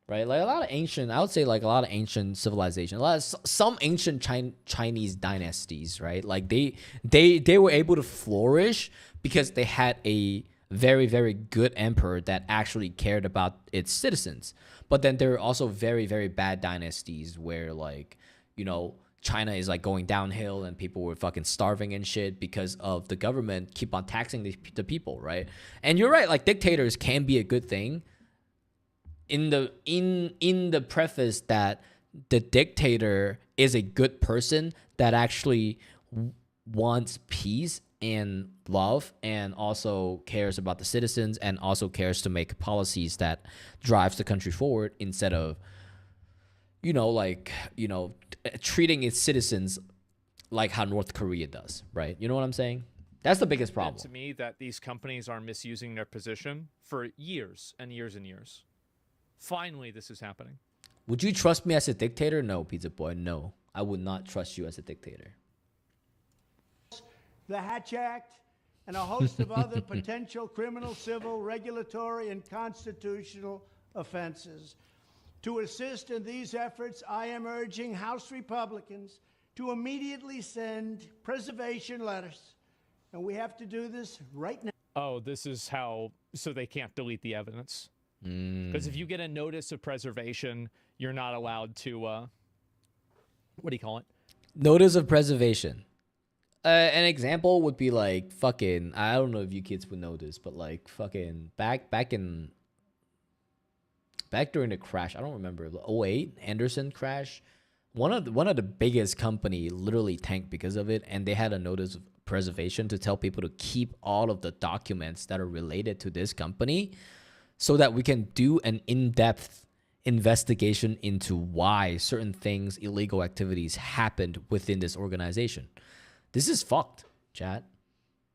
S1: right? Like a lot of ancient civilizations, some ancient Chinese dynasties, right? Like they were able to flourish because they had a very, very good emperor that actually cared about its citizens. But then there are also very, very bad dynasties where, like, you know, China is like going downhill and people were fucking starving and shit because of the government keep on taxing the people, right? And you're right, like dictators can be a good thing in the preface that the dictator is a good person that actually wants peace and love and also cares about the citizens and also cares to make policies that drives the country forward instead of, treating its citizens like how North Korea does, right? You know what I'm saying? That's the biggest problem.
S10: To me, that these companies are misusing their position for years and years and years. Finally, this is happening.
S1: Would you trust me as a dictator? No, Pizza Boy, no. I would not trust you as a dictator.
S16: The Hatch Act, and a host of other potential criminal, civil, regulatory, and constitutional offenses. To assist in these efforts, I am urging House Republicans to immediately send preservation letters. And we have to do this right now.
S10: Oh, this is how, so they can't delete the evidence. Because if you get a notice of preservation, you're not allowed to, what do you call it?
S1: Notice of preservation. An example would be like fucking, I don't know if you kids would know this, but like fucking back during the crash, I don't remember, the '08 Anderson crash, one of the biggest company literally tanked because of it, and they had a notice of preservation to tell people to keep all of the documents that are related to this company so that we can do an in-depth investigation into why certain things, illegal activities happened within this organization. This is fucked, chat.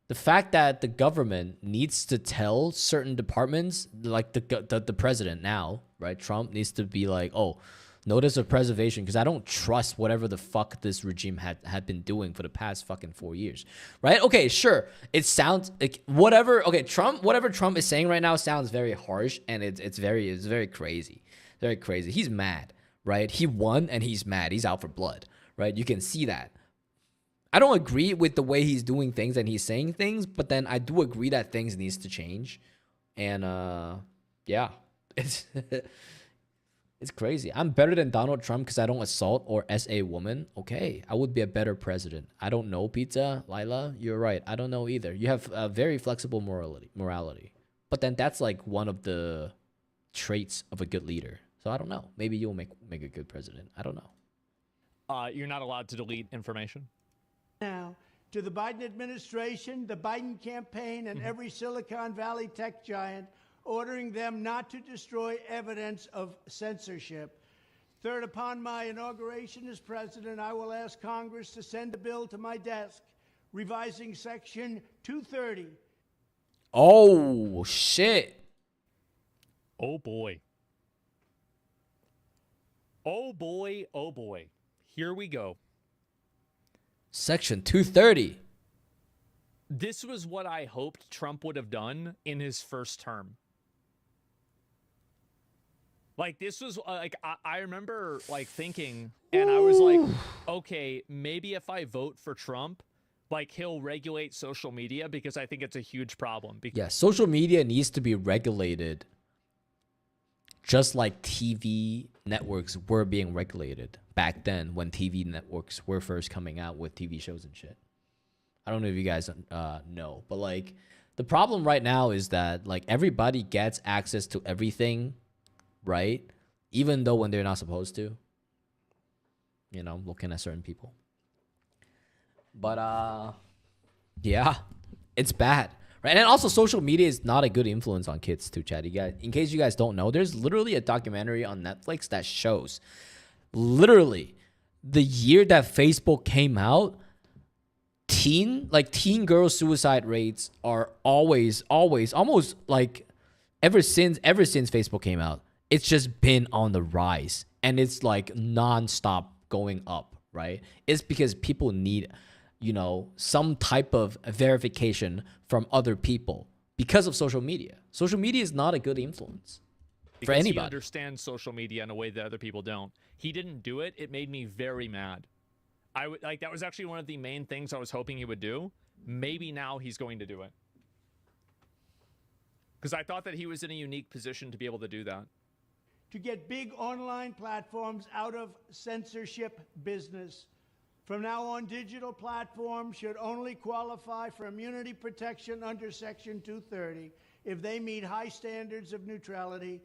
S1: The fact that the government needs to tell certain departments, like the president now, right? Trump needs to be like, oh, notice of preservation, because I don't trust whatever the fuck this regime had been doing for the past fucking 4 years, right? Okay, sure. It sounds like whatever. Okay, whatever Trump is saying right now sounds very harsh, and it's very crazy, very crazy. He's mad, right? He won and he's mad. He's out for blood, right? You can see that. I don't agree with the way he's doing things and he's saying things, but then I do agree that things needs to change. And yeah, it's it's crazy. I'm better than Donald Trump because I don't assault or SA woman. Okay, I would be a better president. I don't know, Pizza Lila. You're right. I don't know either. You have a very flexible morality, but then that's like one of the traits of a good leader. So I don't know. Maybe you'll make a good president. I don't know.
S10: You're not allowed to delete information.
S16: Now, to the Biden administration, the Biden campaign, and every Silicon Valley tech giant, ordering them not to destroy evidence of censorship. Third, upon my inauguration as president, I will ask Congress to send a bill to my desk revising Section 230.
S1: Oh, shit.
S10: Oh, boy. Oh, boy. Oh, boy. Here we go.
S1: Section 230.
S10: This was what I hoped Trump would have done in his first term. Like, this was, like, I remember, like, thinking, and I was like, okay, maybe if I vote for Trump, like, he'll regulate social media, because I think it's a huge problem.
S1: Yeah, social media needs to be regulated just like TV networks were being regulated back then when TV networks were first coming out with TV shows and shit. I don't know if you guys know, but like the problem right now is that like everybody gets access to everything, right? Even though when they're not supposed to, you know, looking at certain people. But yeah, it's bad. Right? And also social media is not a good influence on kids too, Chad. You guys, in case you guys don't know, there's literally a documentary on Netflix that shows literally the year that Facebook came out, teen girl suicide rates are always almost like ever since Facebook came out, it's just been on the rise, and it's like nonstop going up, right? It's because people need, you know, some type of verification from other people because of social media. Social media is not a good influence for anybody.
S10: He understands social media in a way that other people don't. He didn't do it. It made me very mad. That was actually one of the main things I was hoping he would do. Maybe now he's going to do it. Because I thought that he was in a unique position to be able to do that.
S16: To get big online platforms out of censorship business. From now on, digital platforms should only qualify for immunity protection under Section 230 if they meet high standards of neutrality.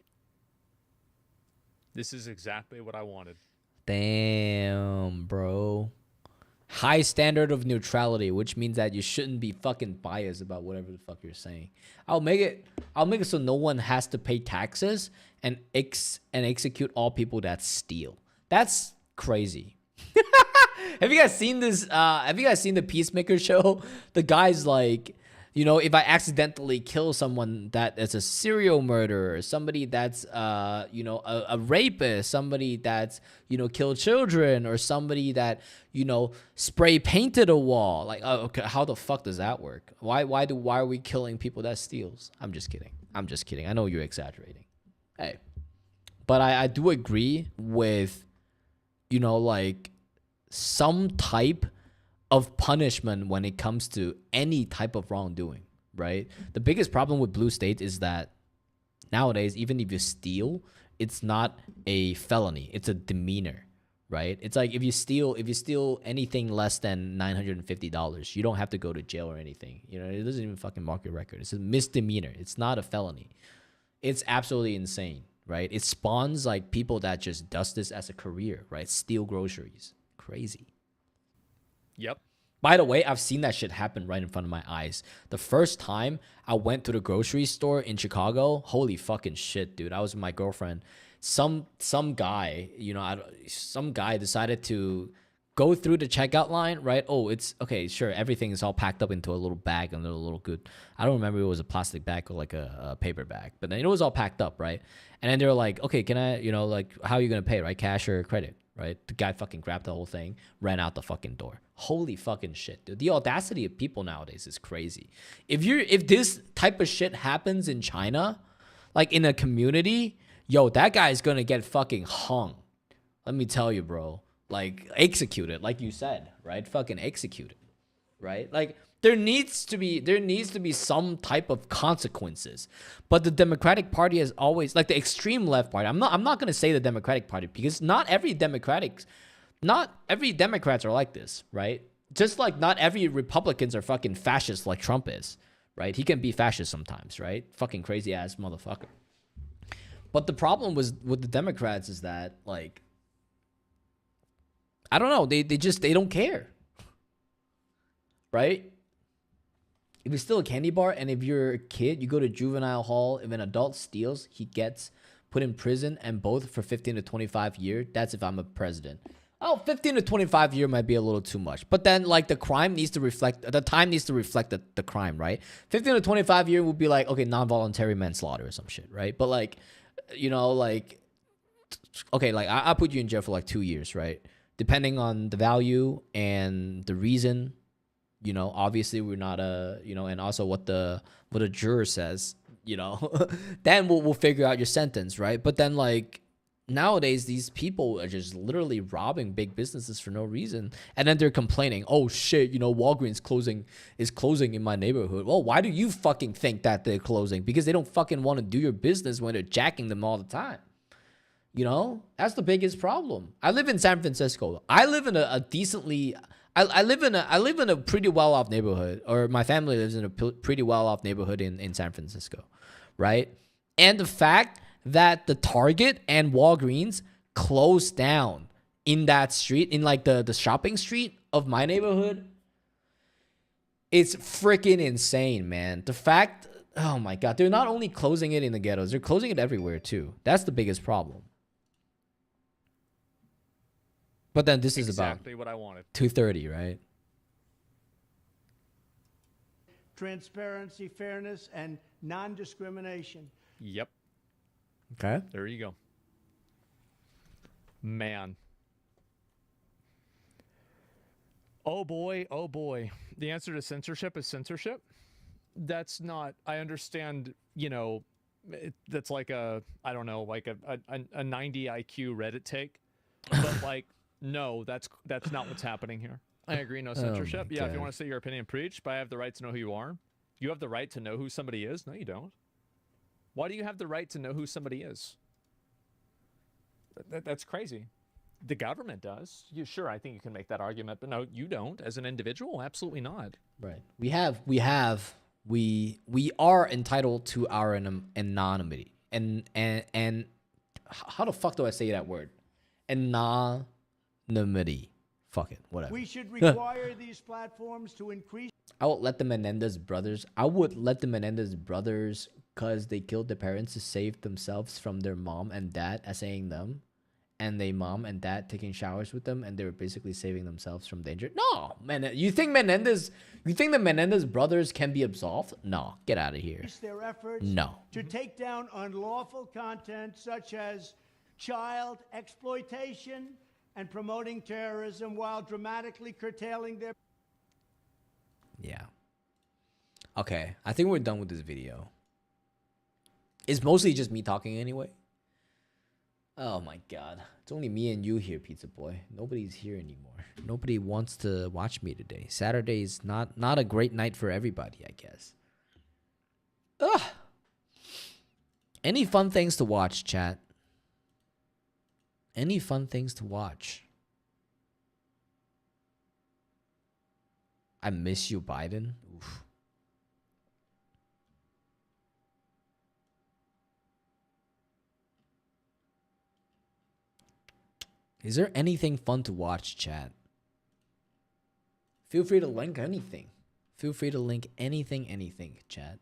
S10: This is exactly what I wanted.
S1: Damn, bro. High standard of neutrality, which means that you shouldn't be fucking biased about whatever the fuck you're saying. I'll make it so no one has to pay taxes and execute all people that steal. That's crazy. Have you guys seen this? Have you guys seen the Peacemaker show? The guy's like, You know, if I accidentally kill someone that is a serial murderer, somebody that's, you know, a rapist, somebody that's, you know, killed children, or somebody that, you know, spray painted a wall. Like, oh, okay, how the fuck does that work? Why are we killing people that steals? I'm just kidding. I'm just kidding. I know you're exaggerating. Hey, but I do agree with, you know, like some type of punishment when it comes to any type of wrongdoing, right? The biggest problem with blue states is that nowadays, even if you steal, it's not a felony. It's a demeanor, right? It's like if you steal anything less than $950, you don't have to go to jail or anything. You know, it doesn't even fucking mark your record. It's a misdemeanor. It's not a felony. It's absolutely insane, right? It spawns like people that just does this as a career, right? Steal groceries. Crazy.
S10: Yep.
S1: By the way, I've seen that shit happen right in front of my eyes. The first time I went to the grocery store in Chicago, holy fucking shit, dude. I was with my girlfriend. Some guy, you know, some guy decided to go through the checkout line, right? Oh, it's okay, sure. Everything is all packed up into a little bag and a little good. I don't remember if it was a plastic bag or like a paper bag, but then it was all packed up, right? And then they were like, okay, can I, you know, like, how are you going to pay, right? Cash or credit, right? The guy fucking grabbed the whole thing, ran out the fucking door. Holy fucking shit, dude. The audacity of people nowadays is crazy. If this type of shit happens in China, like in a community, yo, that guy is going to get fucking hung. Let me tell you, bro. Like, executed, like you said, right? Fucking executed, right? Like, there needs to be some type of consequences. But the Democratic Party has always, like the extreme left party. I'm not gonna say the Democratic Party, because not every Democrats are like this, right? Just like not every Republicans are fucking fascist like Trump is, right? He can be fascist sometimes, right? Fucking crazy ass motherfucker. But the problem with the Democrats is that, like, I don't know, they don't care, right? If you're still a candy bar and if you're a kid, you go to juvenile hall. If an adult steals, he gets put in prison, and both for 15 to 25 years. That's if I'm a president. Oh, 15 to 25 year might be a little too much. But then, like, the time needs to reflect the crime, right? 15 to 25 year would be like, okay, non-voluntary manslaughter or some shit, right? But like, you know, like, okay, like I'll put you in jail for like 2 years, right? Depending on the value and the reason. You know, obviously we're not you know, and also what a juror says, you know, then we'll figure out your sentence, right? But then, like, nowadays these people are just literally robbing big businesses for no reason, and then they're complaining, oh shit, you know, Walgreens is closing in my neighborhood. Well, why do you fucking think that they're closing? Because they don't fucking want to do your business when they're jacking them all the time. You know, that's the biggest problem. I live in San Francisco. I live in I live in a pretty well-off neighborhood, or my family lives in a pretty well-off neighborhood in San Francisco, right? And the fact that the Target and Walgreens closed down in that street, in like the shopping street of my neighborhood, it's freaking insane, man. The fact, oh my God, they're not only closing it in the ghettos, they're closing it everywhere too. That's the biggest problem. But then this is
S10: exactly
S1: about
S10: what I wanted.
S1: 2:30, right?
S16: Transparency, fairness, and non-discrimination.
S10: Yep.
S1: Okay.
S10: There you go. Man. Oh boy, oh boy. The answer to censorship is censorship. That's not, I understand, you know, that's like a, I don't know, like a 90 IQ Reddit take. But like, no, that's not what's happening here. I agree, no censorship. Yeah, if you want to say your opinion, preach, but I have the right to know who you are. You have the right to know who somebody is? No, you don't. Why do you have the right to know who somebody is? That's crazy. The government does. Sure, I think you can make that argument, but no, you don't. As an individual, absolutely not.
S1: Right. We are entitled to our anonymity. And how the fuck do I say that word? Anonymity. Fuck it, whatever.
S16: We should require these platforms to increase.
S1: I would let the Menendez brothers, because they killed their parents to save themselves from their mom and dad, essaying them. and their mom and dad taking showers with them, and they were basically saving themselves from danger? No, man. You think the Menendez brothers can be absolved? No, get out of here.
S16: Their efforts
S1: No.
S16: to take down unlawful content such as child exploitation and promoting terrorism while dramatically curtailing their...
S1: Yeah. Okay, I think we're done with this video. It's mostly just me talking anyway. Oh my god. It's only me and you here, Pizza Boy. Nobody's here anymore. Nobody wants to watch me today. Saturday is not a great night for everybody, I guess. Ugh. Any fun things to watch, chat? Any fun things to watch? I miss you, Biden. Oof. Is there anything fun to watch, chat? Feel free to link anything. Feel free to link anything, chat.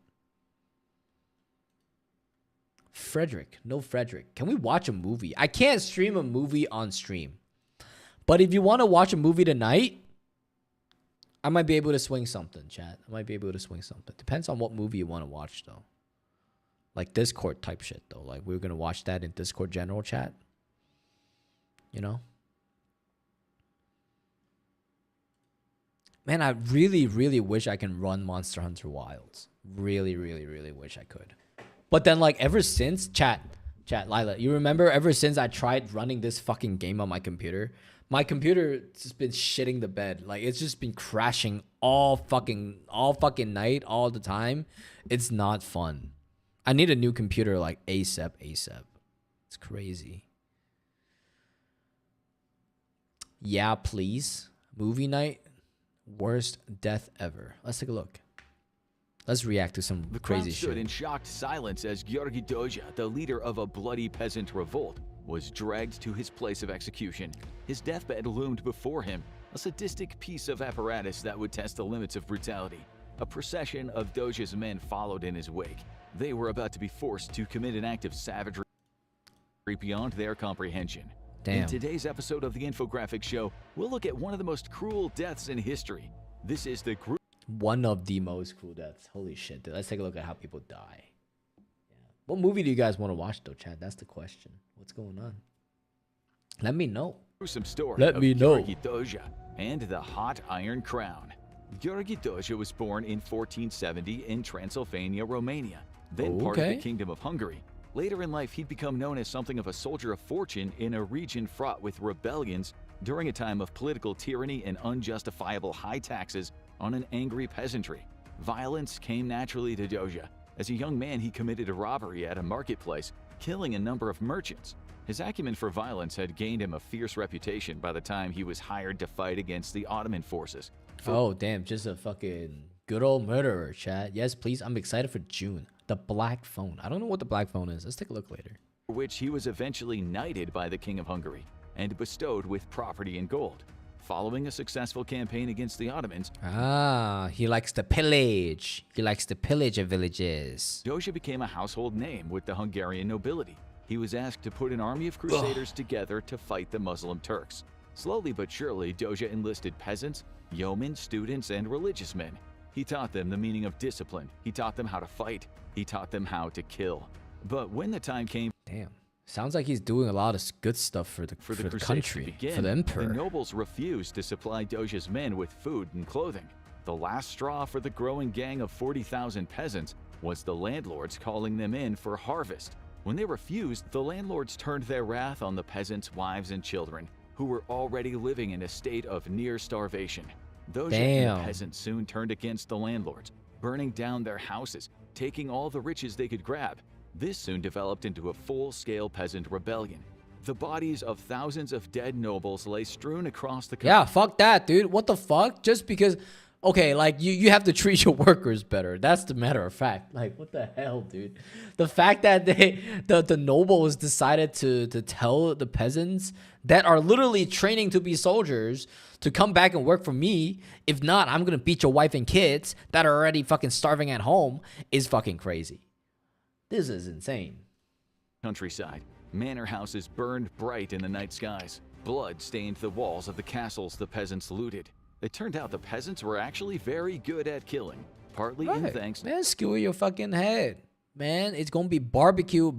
S1: Frederick. No Frederick. Can we watch a movie? I can't stream a movie on stream. But if you want to watch a movie tonight, I might be able to swing something, chat. I might be able to swing something. Depends on what movie you want to watch, though. Like Discord type shit, though. Like, we're going to watch that in Discord general chat. You know? Man, I really, really wish I can run Monster Hunter Wilds. Really, really, really wish I could. But then, like, ever since... Chat, Lila, you remember ever since I tried running this fucking game on my computer... My computer has been shitting the bed. Like, it's just been crashing all fucking night, all the time. It's not fun. I need a new computer, like, ASAP. It's crazy. Yeah, please. Movie night. Worst death ever. Let's take a look. Let's react to some crazy shit.
S17: The crowd stood in shocked silence as Georgi Doja, the leader of a bloody peasant revolt, was dragged to his place of execution. His deathbed loomed before him, a sadistic piece of apparatus that would test the limits of brutality. A procession of Doja's men followed in his wake. They were about to be forced to commit an act of savagery beyond their comprehension.
S1: Damn.
S17: In today's episode of the Infographic Show, we'll look at one of the most cruel deaths in history. This is the
S1: one of the most cruel deaths. Holy shit, dude. Let's take a look at how people die. Yeah. What movie do you guys want to watch, though, Chad? That's the question. What's going on? Let me know.
S17: gruesome story
S1: Let me know.
S17: Georgi Doja and the Hot Iron Crown. Georgi Doja was born in 1470 in Transylvania, Romania, then part of the Kingdom of Hungary. Later in life, he'd become known as something of a soldier of fortune in a region fraught with rebellions during a time of political tyranny and unjustifiable high taxes on an angry peasantry. Violence came naturally to Doja. As a young man, he committed a robbery at a marketplace, killing a number of merchants. His acumen for violence had gained him a fierce reputation by the time he was hired to fight against the Ottoman forces.
S1: Oh, damn. Just a fucking good old murderer, chat. Yes, please. I'm excited for June. The Black Phone. I don't know what the Black Phone is. Let's take a look later.
S17: For which he was eventually knighted by the King of Hungary and bestowed with property and gold. Following a successful campaign against the Ottomans,
S1: he likes to pillage. He likes to pillage of villages.
S17: Doja became a household name with the Hungarian nobility. He was asked to put an army of crusaders together to fight the Muslim Turks. Slowly but surely, Doja enlisted peasants, yeomen, students, and religious men. He taught them the meaning of discipline. He taught them how to fight. He taught them how to kill. But when the time came...
S1: Damn. Sounds like he's doing a lot of good stuff for the country, for the emperor.
S17: The nobles refused to supply Doja's men with food and clothing. The last straw for the growing gang of 40,000 peasants was the landlords calling them in for harvest. When they refused, the landlords turned their wrath on the peasants' wives and children, who were already living in a state of near starvation. Doja and the peasants soon turned against the landlords, burning down their houses, taking all the riches they could grab. This soon developed into a full-scale peasant rebellion. The bodies of thousands of dead nobles lay strewn across the country.
S1: Yeah, fuck that, dude. What the fuck? Just because... Okay, like, you have to treat your workers better. That's the matter of fact. Like, what the hell, dude? The fact that the nobles decided to tell the peasants that are literally training to be soldiers to come back and work for me. If not, I'm going to beat your wife and kids that are already fucking starving at home is fucking crazy. This is insane.
S17: Countryside. Manor houses burned bright in the night skies. Blood stained the walls of the castles the peasants looted. It turned out the peasants were actually very good at killing, partly in thanks.
S1: Man, skewer your fucking head. Man, it's gonna be barbecue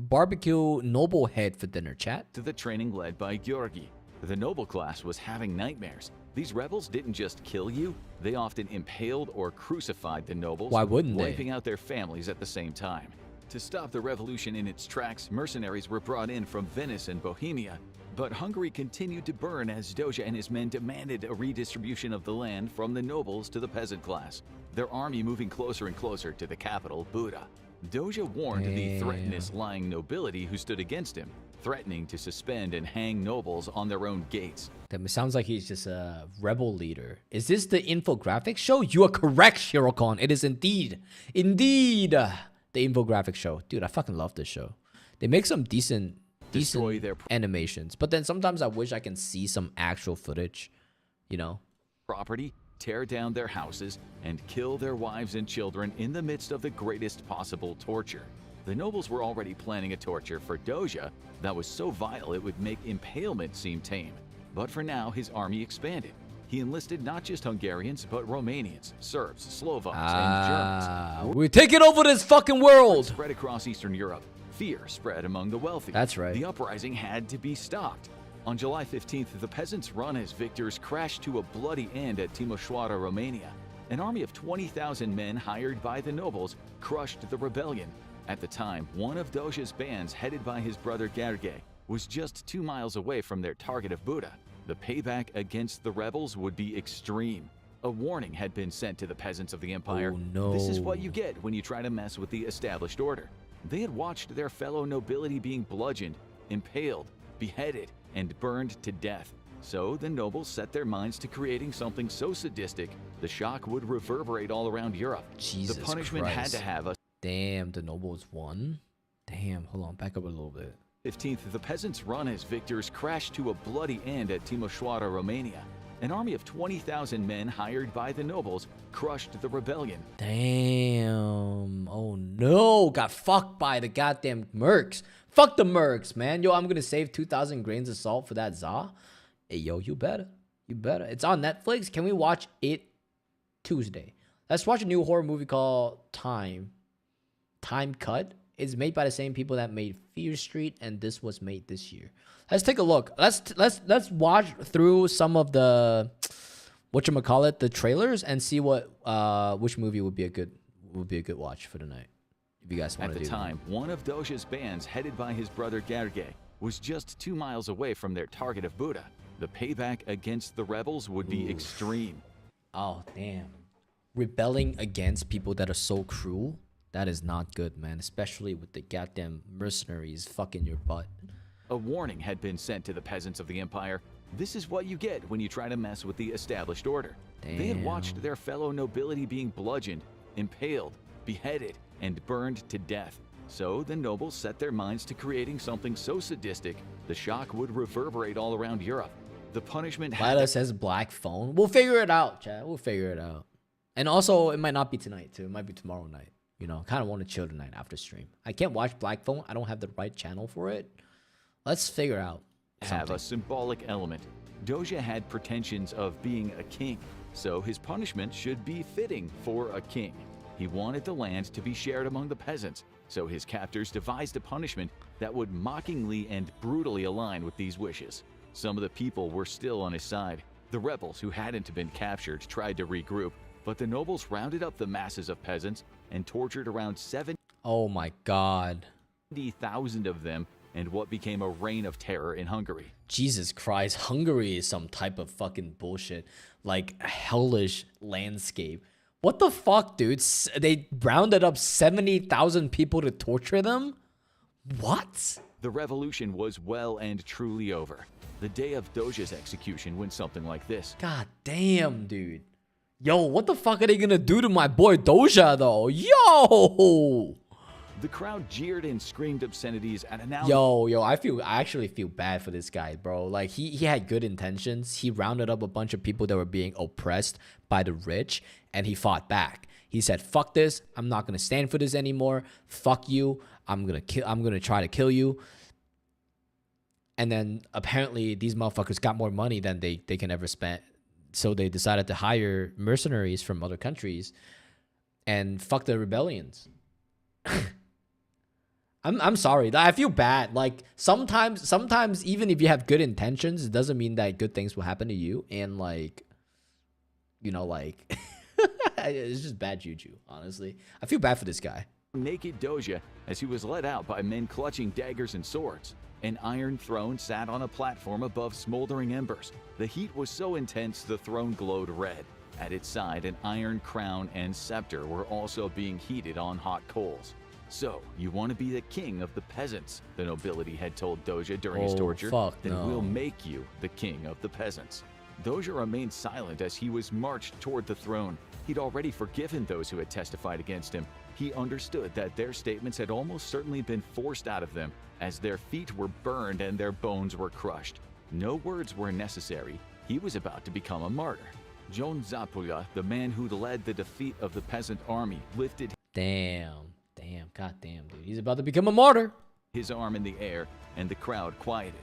S1: noble head for dinner, chat.
S17: To the training led by Georgi. The noble class was having nightmares. These rebels didn't just kill you, they often impaled or crucified the nobles.
S1: Why wouldn't they?
S17: Wiping out their families at the same time. To stop the revolution in its tracks, mercenaries were brought in from Venice and Bohemia. But Hungary continued to burn as Doja and his men demanded a redistribution of the land from the nobles to the peasant class, their army moving closer and closer to the capital, Buda. Doja warned the threatenous lying nobility who stood against him, threatening to suspend and hang nobles on their own gates.
S1: That sounds like he's just a rebel leader. Is this the infographic show? You are correct, Shirokon. It is indeed the infographic show. Dude, I fucking love this show. They make some decent animations, but then sometimes I wish I can see some actual footage, you know?
S17: Property, tear down their houses, and kill their wives and children in the midst of the greatest possible torture. The nobles were already planning a torture for Doja that was so vile it would make impalement seem tame. But for now, his army expanded. He enlisted not just Hungarians, but Romanians, Serbs, Slovaks, and Germans.
S1: We're taking over this fucking world!
S17: Spread across Eastern Europe. Fear spread among the wealthy.
S1: That's right.
S17: The uprising had to be stopped. On July 15th, the peasants run as victors crashed to a bloody end at Timișoara, Romania. An army of 20,000 men hired by the nobles crushed the rebellion. At the time, one of Doja's bands, headed by his brother Gergely, was just 2 miles away from their target of Buda. The payback against the rebels would be extreme. A warning had been sent to the peasants of the empire.
S1: Oh, no.
S17: This is what you get when you try to mess with the established order. They had watched their fellow nobility being bludgeoned, impaled, beheaded, and burned to death. So the nobles set their minds to creating something so sadistic, the shock would reverberate all around Europe.
S1: Jesus
S17: The punishment
S1: Christ.
S17: had to have a...
S1: Damn, the nobles won? Damn, hold on, back up a little bit.
S17: 15th, the peasants run as victors crashed to a bloody end at Timișoara, Romania. An army of 20,000 men hired by the nobles crushed the rebellion.
S1: Damn. Oh no, got fucked by the goddamn mercs. Fuck the mercs, man. Yo, I'm gonna save 2,000 grains of salt for that za. Hey, yo, you better. You better. It's on Netflix. Can we watch it Tuesday? Let's watch a new horror movie called Time Cut. It's made by the same people that made Fear Street, and this was made this year. Let's take a look. Let's watch through some of the whatchamacallit, the trailers, and see what which movie would be a good watch for tonight. If you guys want to do that.
S17: At the time, one of Doja's bands, headed by his brother Gergely, was just 2 miles away from their target of Buda. The payback against the rebels would be extreme.
S1: Oh damn. Rebelling against people that are so cruel. That is not good, man. Especially with the goddamn mercenaries fucking your butt.
S17: A warning had been sent to the peasants of the empire. This is what you get when you try to mess with the established order.
S1: Damn.
S17: They had watched their fellow nobility being bludgeoned, impaled, beheaded, and burned to death. So the nobles set their minds to creating something so sadistic, the shock would reverberate all around Europe. The punishment had
S1: Lila says black phone. We'll figure it out, chat. We'll figure it out. And also, it might not be tonight, too. It might be tomorrow night. You know, kind of want to chill tonight after stream. I can't watch Black Phone. I don't have the right channel for it. Let's figure out something.
S17: Have a symbolic element. Doja had pretensions of being a king, so his punishment should be fitting for a king. He wanted the land to be shared among the peasants, so his captors devised a punishment that would mockingly and brutally align with these wishes. Some of the people were still on his side. The rebels who hadn't been captured tried to regroup, but the nobles rounded up the masses of peasants and tortured around 70,000
S1: Oh my god.
S17: of them, and what became a reign of terror in Hungary.
S1: Jesus Christ, Hungary is some type of fucking bullshit. Like, hellish landscape. What the fuck, dude? They rounded up 70,000 people to torture them? What?
S17: The revolution was well and truly over. The day of Doja's execution went something like this.
S1: God damn, dude. Yo, what the fuck are they gonna do to my boy Doja, though? Yo!
S17: The crowd jeered and screamed obscenities at announcement.
S1: Yo, I actually feel bad for this guy, bro. Like, he had good intentions. He rounded up a bunch of people that were being oppressed by the rich, and he fought back. He said, fuck this. I'm not gonna stand for this anymore. Fuck you. I'm gonna try to kill you. And then apparently these motherfuckers got more money than they can ever spend. So they decided to hire mercenaries from other countries and fuck the rebellions. I'm sorry. I feel bad. Like sometimes even if you have good intentions, it doesn't mean that good things will happen to you. And like, you know, like it's just bad juju, honestly. I feel bad for this guy.
S17: Naked Doja as he was led out by men clutching daggers and swords. An iron throne sat on a platform above smoldering embers. The heat was so intense the throne glowed red. At its side, an iron crown and scepter were also being heated on hot coals. So, you want to be the king of the peasants, the nobility had told Doja during his torture. Then we'll make you the king of the peasants. Doja remained silent as he was marched toward the throne. He'd already forgiven those who had testified against him. He understood that their statements had almost certainly been forced out of them, as their feet were burned and their bones were crushed. No words were necessary. He was about to become a martyr. John Zapolya, the man who led the defeat of the peasant army, lifted
S1: goddamn, dude. He's about to become a martyr.
S17: His arm in the air, and the crowd quieted.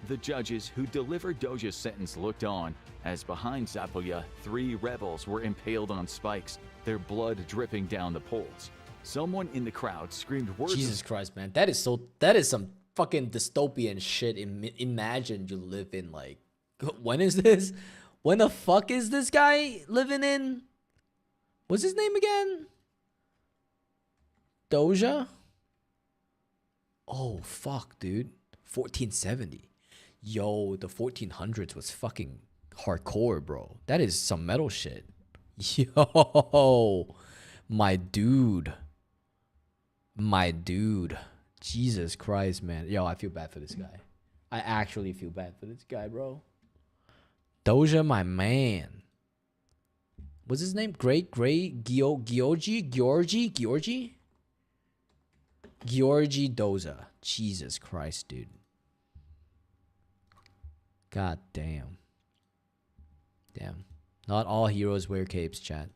S17: The judges who delivered Doja's sentence looked on, as behind Zapolya, 3 rebels were impaled on spikes, their blood dripping down the poles. Someone in the crowd screamed words.
S1: Jesus Christ, man. That is some fucking dystopian shit. Imagine you live in, like, when is this? When the fuck is this guy living in? What's his name again? Doja? Oh, fuck, dude. 1470. Yo, the 1400s was fucking hardcore, bro. That is some metal shit. Yo, my dude. Jesus Christ, man. Yo, I feel bad for this guy. I actually feel bad for this guy, bro. Doja, my man. What's his name? Georgi Doza. Jesus Christ, dude. God damn. Damn. Not all heroes wear capes, chat.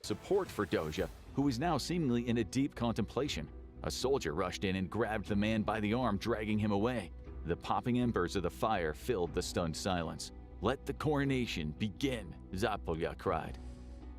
S17: Support for Doja, who was now seemingly in a deep contemplation. A soldier rushed in and grabbed the man by the arm, dragging him away. The popping embers of the fire filled the stunned silence. "Let the coronation begin," Zapolya cried.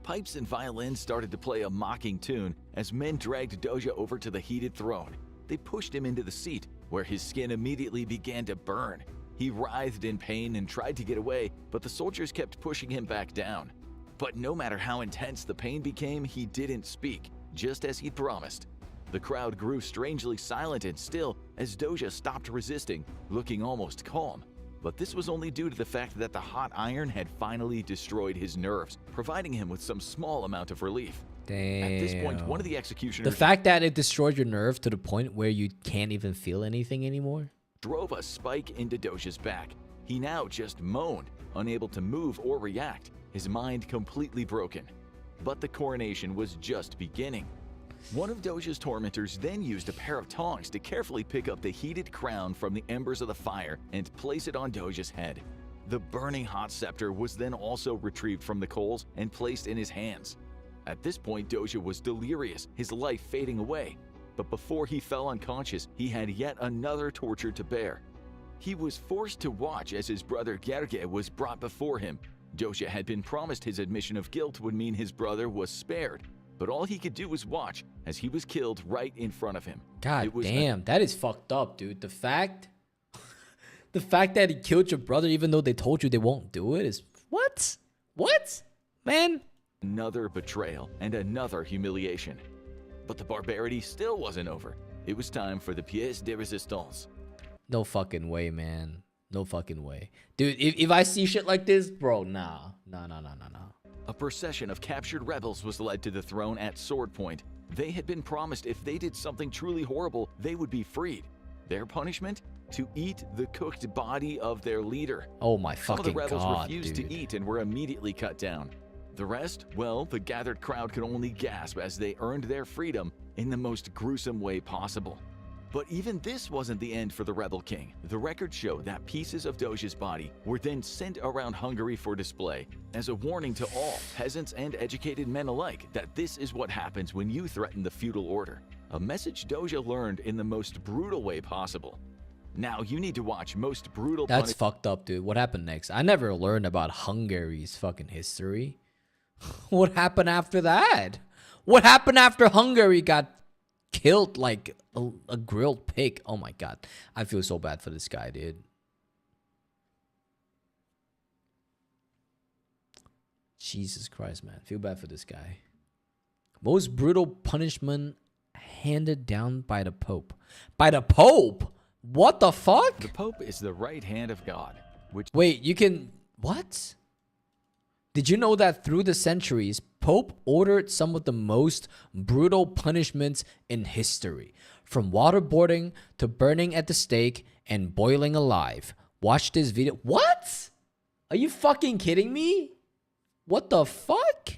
S17: Pipes and violins started to play a mocking tune as men dragged Doja over to the heated throne. They pushed him into the seat, where his skin immediately began to burn. He writhed in pain and tried to get away, but the soldiers kept pushing him back down. But no matter how intense the pain became, he didn't speak, just as he'd promised. The crowd grew strangely silent and still as Doja stopped resisting, looking almost calm. But this was only due to the fact that the hot iron had finally destroyed his nerves, providing him with some small amount of relief.
S1: Damn.
S17: At this point, one of the executioners...
S1: The fact that it destroyed your nerve to the point where you can't even feel anything anymore?
S17: ...drove a spike into Doja's back. He now just moaned, unable to move or react, his mind completely broken. But the coronation was just beginning. One of Doja's tormentors then used a pair of tongs to carefully pick up the heated crown from the embers of the fire and place it on Doja's head. The burning hot scepter was then also retrieved from the coals and placed in his hands. At this point, Doja was delirious, his life fading away. But before he fell unconscious, he had yet another torture to bear. He was forced to watch as his brother Gerge was brought before him. Doja had been promised his admission of guilt would mean his brother was spared. But all he could do was watch as he was killed right in front of him.
S1: God damn, that is fucked up, dude. The fact that he killed your brother even though they told you they won't do it is... What? What? Man?
S17: Another betrayal and another humiliation. But the barbarity still wasn't over. It was time for the pièce de résistance.
S1: No fucking way, man. No fucking way. Dude, if I see shit like this, bro, nah. Nah.
S17: A procession of captured rebels was led to the throne at sword point. They had been promised if they did something truly horrible, they would be freed. Their punishment? To eat the cooked body of their leader.
S1: Oh my fucking God,
S17: Some of the rebels refused
S1: dude.
S17: to eat and were immediately cut down. The rest? Well, the gathered crowd could only gasp as they earned their freedom in the most gruesome way possible. But even this wasn't the end for the rebel king. The records show that pieces of Doja's body were then sent around Hungary for display as a warning to all, peasants and educated men alike, that this is what happens when you threaten the feudal order. A message Doja learned in the most brutal way possible. Now you need to watch most brutal.
S1: That's fucked up, dude. What happened next? I never learned about Hungary's fucking history. What happened after that? What happened after Hungary got killed like a grilled pig? Oh my god. I feel so bad for this guy, dude. Jesus Christ, man. Feel bad for this guy. Most brutal punishment handed down by the Pope. By the Pope? What the fuck?
S17: The Pope is the right hand of God.
S1: Wait, you can... What? Did you know that through the centuries, Pope ordered some of the most brutal punishments in history? From waterboarding to burning at the stake and boiling alive. Watch this video. What? Are you fucking kidding me? What the fuck?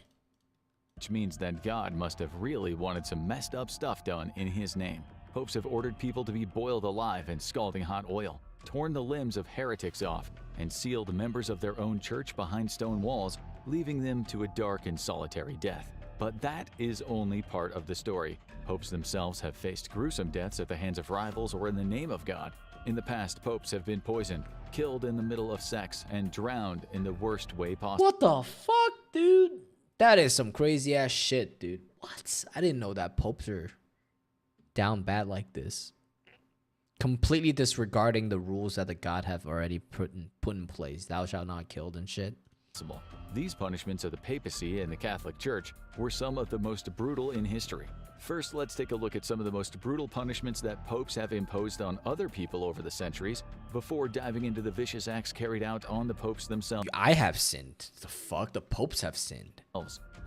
S17: Which means that God must have really wanted some messed up stuff done in his name. Popes have ordered people to be boiled alive in scalding hot oil, torn the limbs of heretics off, and sealed members of their own church behind stone walls, leaving them to a dark and solitary death. But that is only part of the story. Popes themselves have faced gruesome deaths at the hands of rivals or in the name of God. In the past, popes have been poisoned, killed in the middle of sex, and drowned in the worst way possible.
S1: What the fuck, dude? That is some crazy ass shit, dude. What? I didn't know that popes are down bad like this. Completely disregarding the rules that the God have already put in place. Thou shalt not kill and shit.
S17: These punishments of the papacy and the Catholic Church were some of the most brutal in history. First, let's take a look at some of the most brutal punishments that popes have imposed on other people over the centuries before diving into the vicious acts carried out on the popes themselves.
S1: I have sinned. The fuck? The popes have sinned.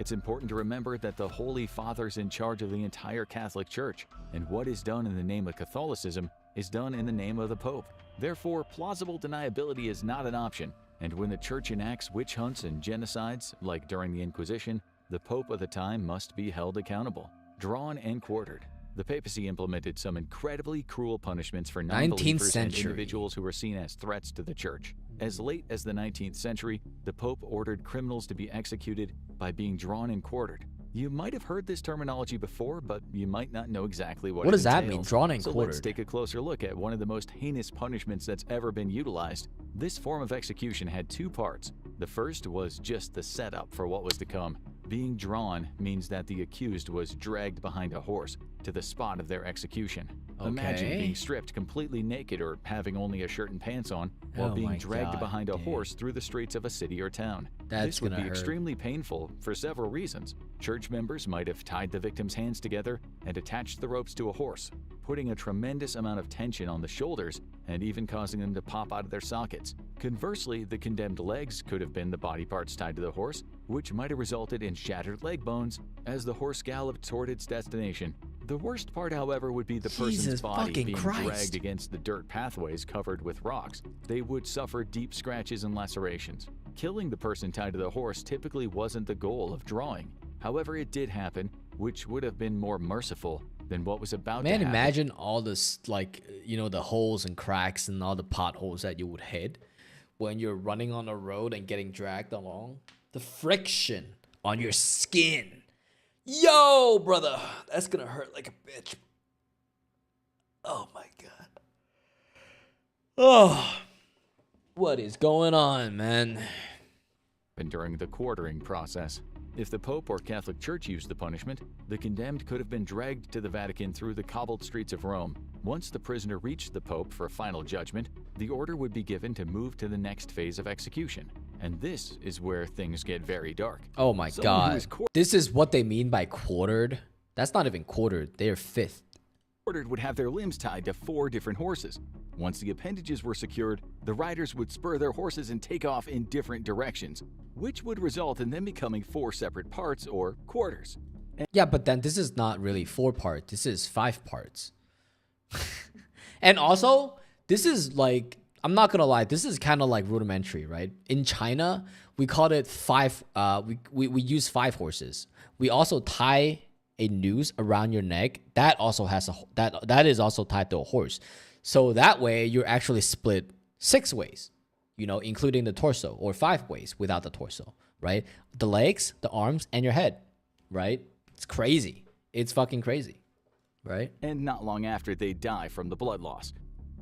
S17: It's important to remember that the Holy Father's in charge of the entire Catholic Church, and what is done in the name of Catholicism is done in the name of the Pope. Therefore, plausible deniability is not an option, and when the Church enacts witch hunts and genocides, like during the Inquisition, the Pope of the time must be held accountable. Drawn and quartered. The papacy implemented some incredibly cruel punishments for non-believers and individuals who were seen as threats to the church. As late as the 19th century, the Pope ordered criminals to be executed by being drawn and quartered. You might have heard this terminology before, but you might not know exactly what it
S1: does that
S17: entails.
S1: mean, drawn and
S17: so
S1: quartered?
S17: Let's take a closer look at one of the most heinous punishments that's ever been utilized. This form of execution had two parts. The first was just the setup for what was to come. Being drawn means that the accused was dragged behind a horse to the spot of their execution. Imagine being stripped completely naked or having only a shirt and pants on while being dragged behind a horse through the streets of a city or town. This would be extremely painful for several reasons. Church members might have tied the victim's hands together and attached the ropes to a horse, putting a tremendous amount of tension on the shoulders and even causing them to pop out of their sockets. Conversely, the condemned legs could have been the body parts tied to the horse, which might have resulted in shattered leg bones as the horse galloped toward its destination. The worst part, however, would be the person's body being dragged against the dirt pathways covered with rocks. They would suffer deep scratches and lacerations. Killing the person tied to the horse typically wasn't the goal of drawing. However, it did happen, which would have been more merciful than what was about to happen.
S1: Man, imagine all this, like, you know, the holes and cracks and all the potholes that you would hit when you're running on a road and getting dragged along. The friction on your skin. Yo, brother, that's gonna hurt like a bitch. Oh my god. Oh, what is going on, man?
S17: And during the quartering process, if the Pope or Catholic Church used the punishment, the condemned could have been dragged to the Vatican through the cobbled streets of Rome. Once the prisoner reached the Pope for final judgment, the order would be given to move to the next phase of execution. And this is where things get very dark.
S1: Oh my god. This is what they mean by quartered. That's not even quartered. They're fifth.
S17: Quartered would have their limbs tied to 4 different horses. Once the appendages were secured, the riders would spur their horses and take off in different directions, which would result in them becoming 4 separate parts or quarters.
S1: Yeah, but then this is not really 4 parts. This is 5 parts. And also, this is like, I'm not gonna lie, this is kind of like rudimentary, right? In China, we called it 5, we use 5 horses. We also tie a noose around your neck. That also has that is also tied to a horse. So that way you're actually split 6 ways, you know, including the torso, or 5 ways without the torso, right? The legs, the arms, and your head, right? It's crazy. It's fucking crazy, right?
S17: And not long after, they die from the blood loss.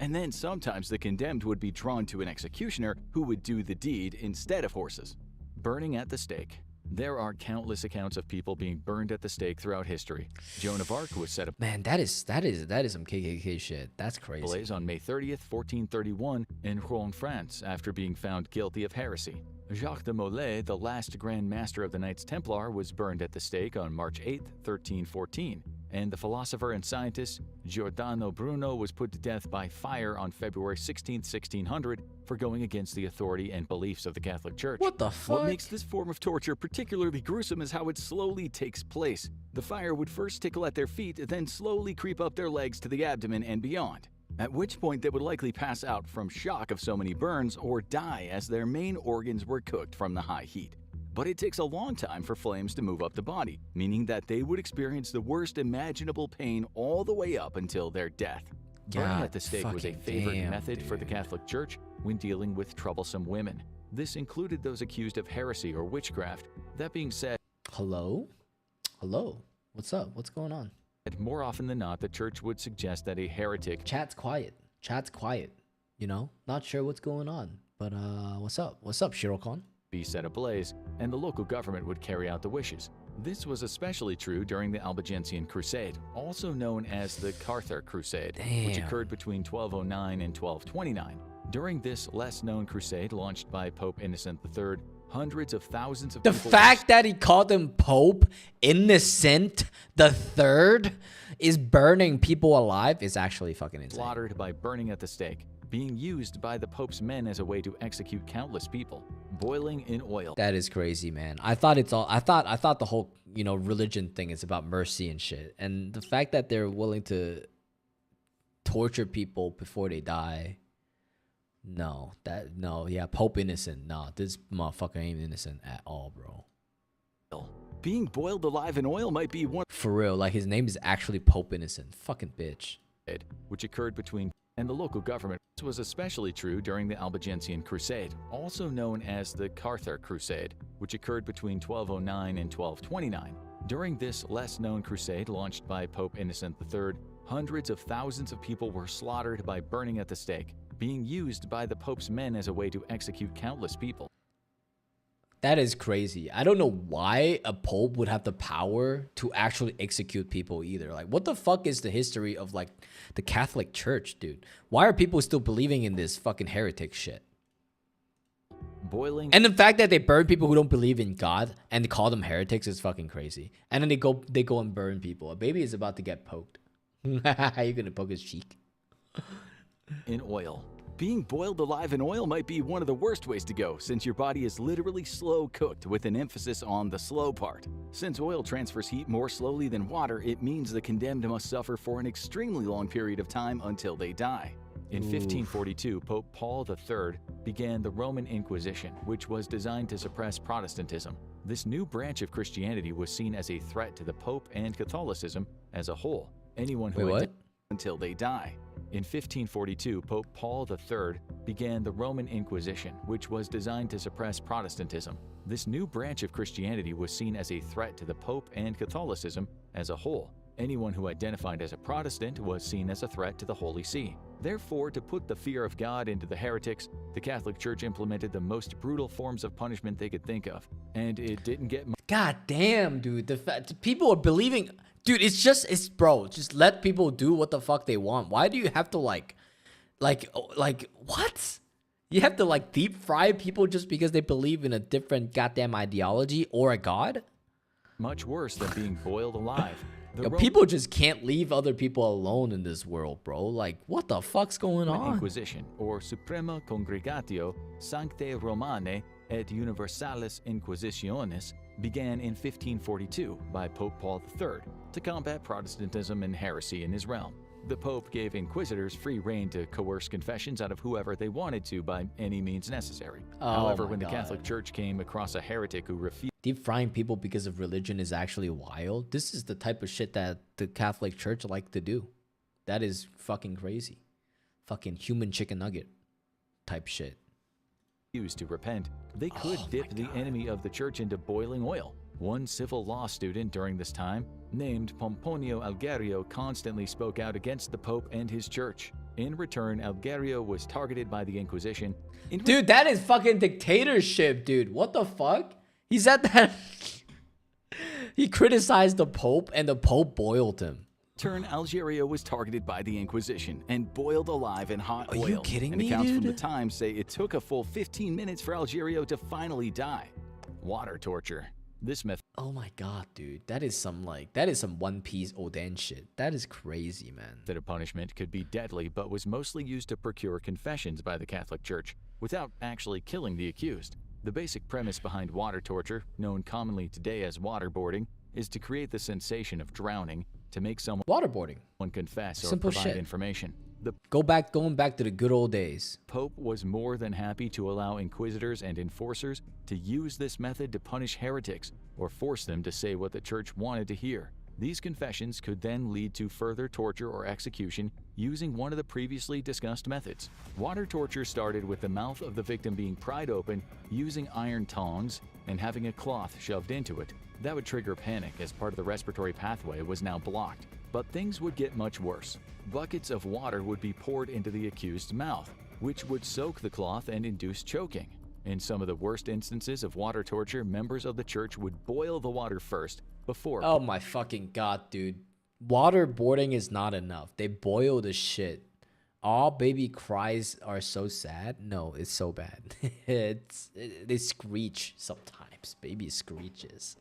S17: And then sometimes the condemned would be drawn to an executioner who would do the deed instead of horses. Burning at the stake. There are countless accounts of people being burned at the stake throughout history. Joan of Arc was set
S1: Man, that is some KKK shit. That's crazy.
S17: ablaze on May 30th, 1431 in Rouen, France, after being found guilty of heresy. Jacques de Molay, the last Grand Master of the Knights Templar, was burned at the stake on March 8th, 1314. And the philosopher and scientist Giordano Bruno was put to death by fire on February 16, 1600, for going against the authority and beliefs of the Catholic Church.
S1: What the fuck?
S17: What makes this form of torture particularly gruesome is how it slowly takes place. The fire would first tickle at their feet, then slowly creep up their legs to the abdomen and beyond, at which point they would likely pass out from shock of so many burns or die as their main organs were cooked from the high heat. But it takes a long time for flames to move up the body, meaning that they would experience the worst imaginable pain all the way up until their death. Burning at the stake was a favored method for the Catholic Church when dealing with troublesome women. This included those accused of heresy or witchcraft. That being said,
S1: Hello? What's up? What's going on?
S17: more often than not, the church would suggest that a heretic...
S1: Chat's quiet. You know? Not sure what's going on. But, what's up? What's up, Shirokon?
S17: ...be set ablaze, and the local government would carry out the wishes. This was especially true during the Albigensian Crusade, also known as the Carther Crusade, which occurred between 1209 and 1229. During this less-known crusade launched by Pope Innocent III, hundreds of thousands of
S1: people... The fact that he called him Pope Innocent III is burning people alive is actually fucking insane.
S17: ...slaughtered by burning at the stake, being used by the Pope's men as a way to execute countless people, boiling in oil.
S1: That is crazy, man. I thought the whole, you know, religion thing is about mercy and shit. And the fact that they're willing to torture people before they die... No, Pope Innocent. No, this motherfucker ain't innocent at all, bro.
S17: Being boiled alive in oil might be one...
S1: For real, like his name is actually Pope Innocent. Fucking bitch.
S17: ...which occurred between... and the local government. This was especially true during the Albigensian Crusade, also known as the Carther Crusade, which occurred between 1209 and 1229. During this less-known crusade launched by Pope Innocent III, hundreds of thousands of people were slaughtered by burning at the stake, being used by the Pope's men as a way to execute countless people.
S1: That is crazy. I don't know why a Pope would have the power to actually execute people either. Like, what the fuck is the history of, like, the Catholic Church, dude? Why are people still believing in this fucking heretic shit?
S17: Boiling.
S1: And the fact that they burn people who don't believe in God and they call them heretics is fucking crazy. And then they go and burn people. A baby is about to get poked. How you gonna poke his cheek?
S17: In oil. Being boiled alive in oil might be one of the worst ways to go, since your body is literally slow cooked with an emphasis on the slow part. Since oil transfers heat more slowly than water, it means the condemned must suffer for an extremely long period of time until they die. In 1542, Pope Paul III began the Roman Inquisition, which was designed to suppress Protestantism. This new branch of Christianity was seen as a threat to the Pope and Catholicism as a whole. Anyone who until they die. In 1542, Pope Paul III began the Roman Inquisition, which was designed to suppress Protestantism. This new branch of Christianity was seen as a threat to the Pope and Catholicism as a whole. Anyone who identified as a Protestant was seen as a threat to the Holy See. Therefore, to put the fear of God into the heretics, the Catholic Church implemented the most brutal forms of punishment they could think of. And it didn't get much.
S1: God damn, dude. The fact people are believing... Dude, bro, just let people do what the fuck they want. Why do you have to like, what? You have to like deep fry people just because they believe in a different goddamn ideology or a god?
S17: Much worse than being boiled alive.
S1: Yo, people just can't leave other people alone in this world, bro. Like, what the fuck's going on?
S17: Inquisition, or Suprema Congregatio Sanctae Romanae et Universalis Inquisitionis, began in 1542 by Pope Paul III to combat Protestantism and heresy in his realm. The Pope gave inquisitors free rein to coerce confessions out of whoever they wanted to by any means necessary. However, when the Catholic Church came across a heretic who refused...
S1: Deep frying people because of religion is actually wild. This is the type of shit that the Catholic Church like to do. That is fucking crazy. Fucking human chicken nugget type shit.
S17: ...to repent, they could dip the enemy of the church into boiling oil. One civil law student during this time, named Pomponio Algario, constantly spoke out against the Pope and his church. In return, Algario was targeted by the Inquisition.
S1: Dude, that is fucking dictatorship, dude. What the fuck? He said that. He criticized the Pope and the Pope boiled him.
S17: Turn Algeria was targeted by the Inquisition and boiled alive in hot oil.
S1: Are you kidding me,
S17: accounts
S1: dude?
S17: from the Times say it took a full 15 minutes for Algeria to finally die. Water torture. This method.
S1: Oh my god, dude. That is some One Piece Oden shit. That is crazy, man.
S17: That a punishment could be deadly, but was mostly used to procure confessions by the Catholic Church without actually killing the accused. The basic premise behind water torture, known commonly today as waterboarding, is to create the sensation of drowning to make someone confess or
S1: Simple
S17: provide
S1: shit.
S17: information. The
S1: Going back to the good old days.
S17: Pope was more than happy to allow inquisitors and enforcers to use this method to punish heretics or force them to say what the church wanted to hear. These confessions could then lead to further torture or execution using one of the previously discussed methods. Water torture started with the mouth of the victim being pried open using iron tongs and having a cloth shoved into it. That would trigger panic as part of the respiratory pathway was now blocked. But things would get much worse. Buckets of water would be poured into the accused's mouth, which would soak the cloth and induce choking. In some of the worst instances of water torture, members of the church would boil the water first before.
S1: Oh my fucking god, dude. Waterboarding is not enough. They boil the shit. All baby cries are so sad. No, it's so bad. They screech sometimes. Baby screeches.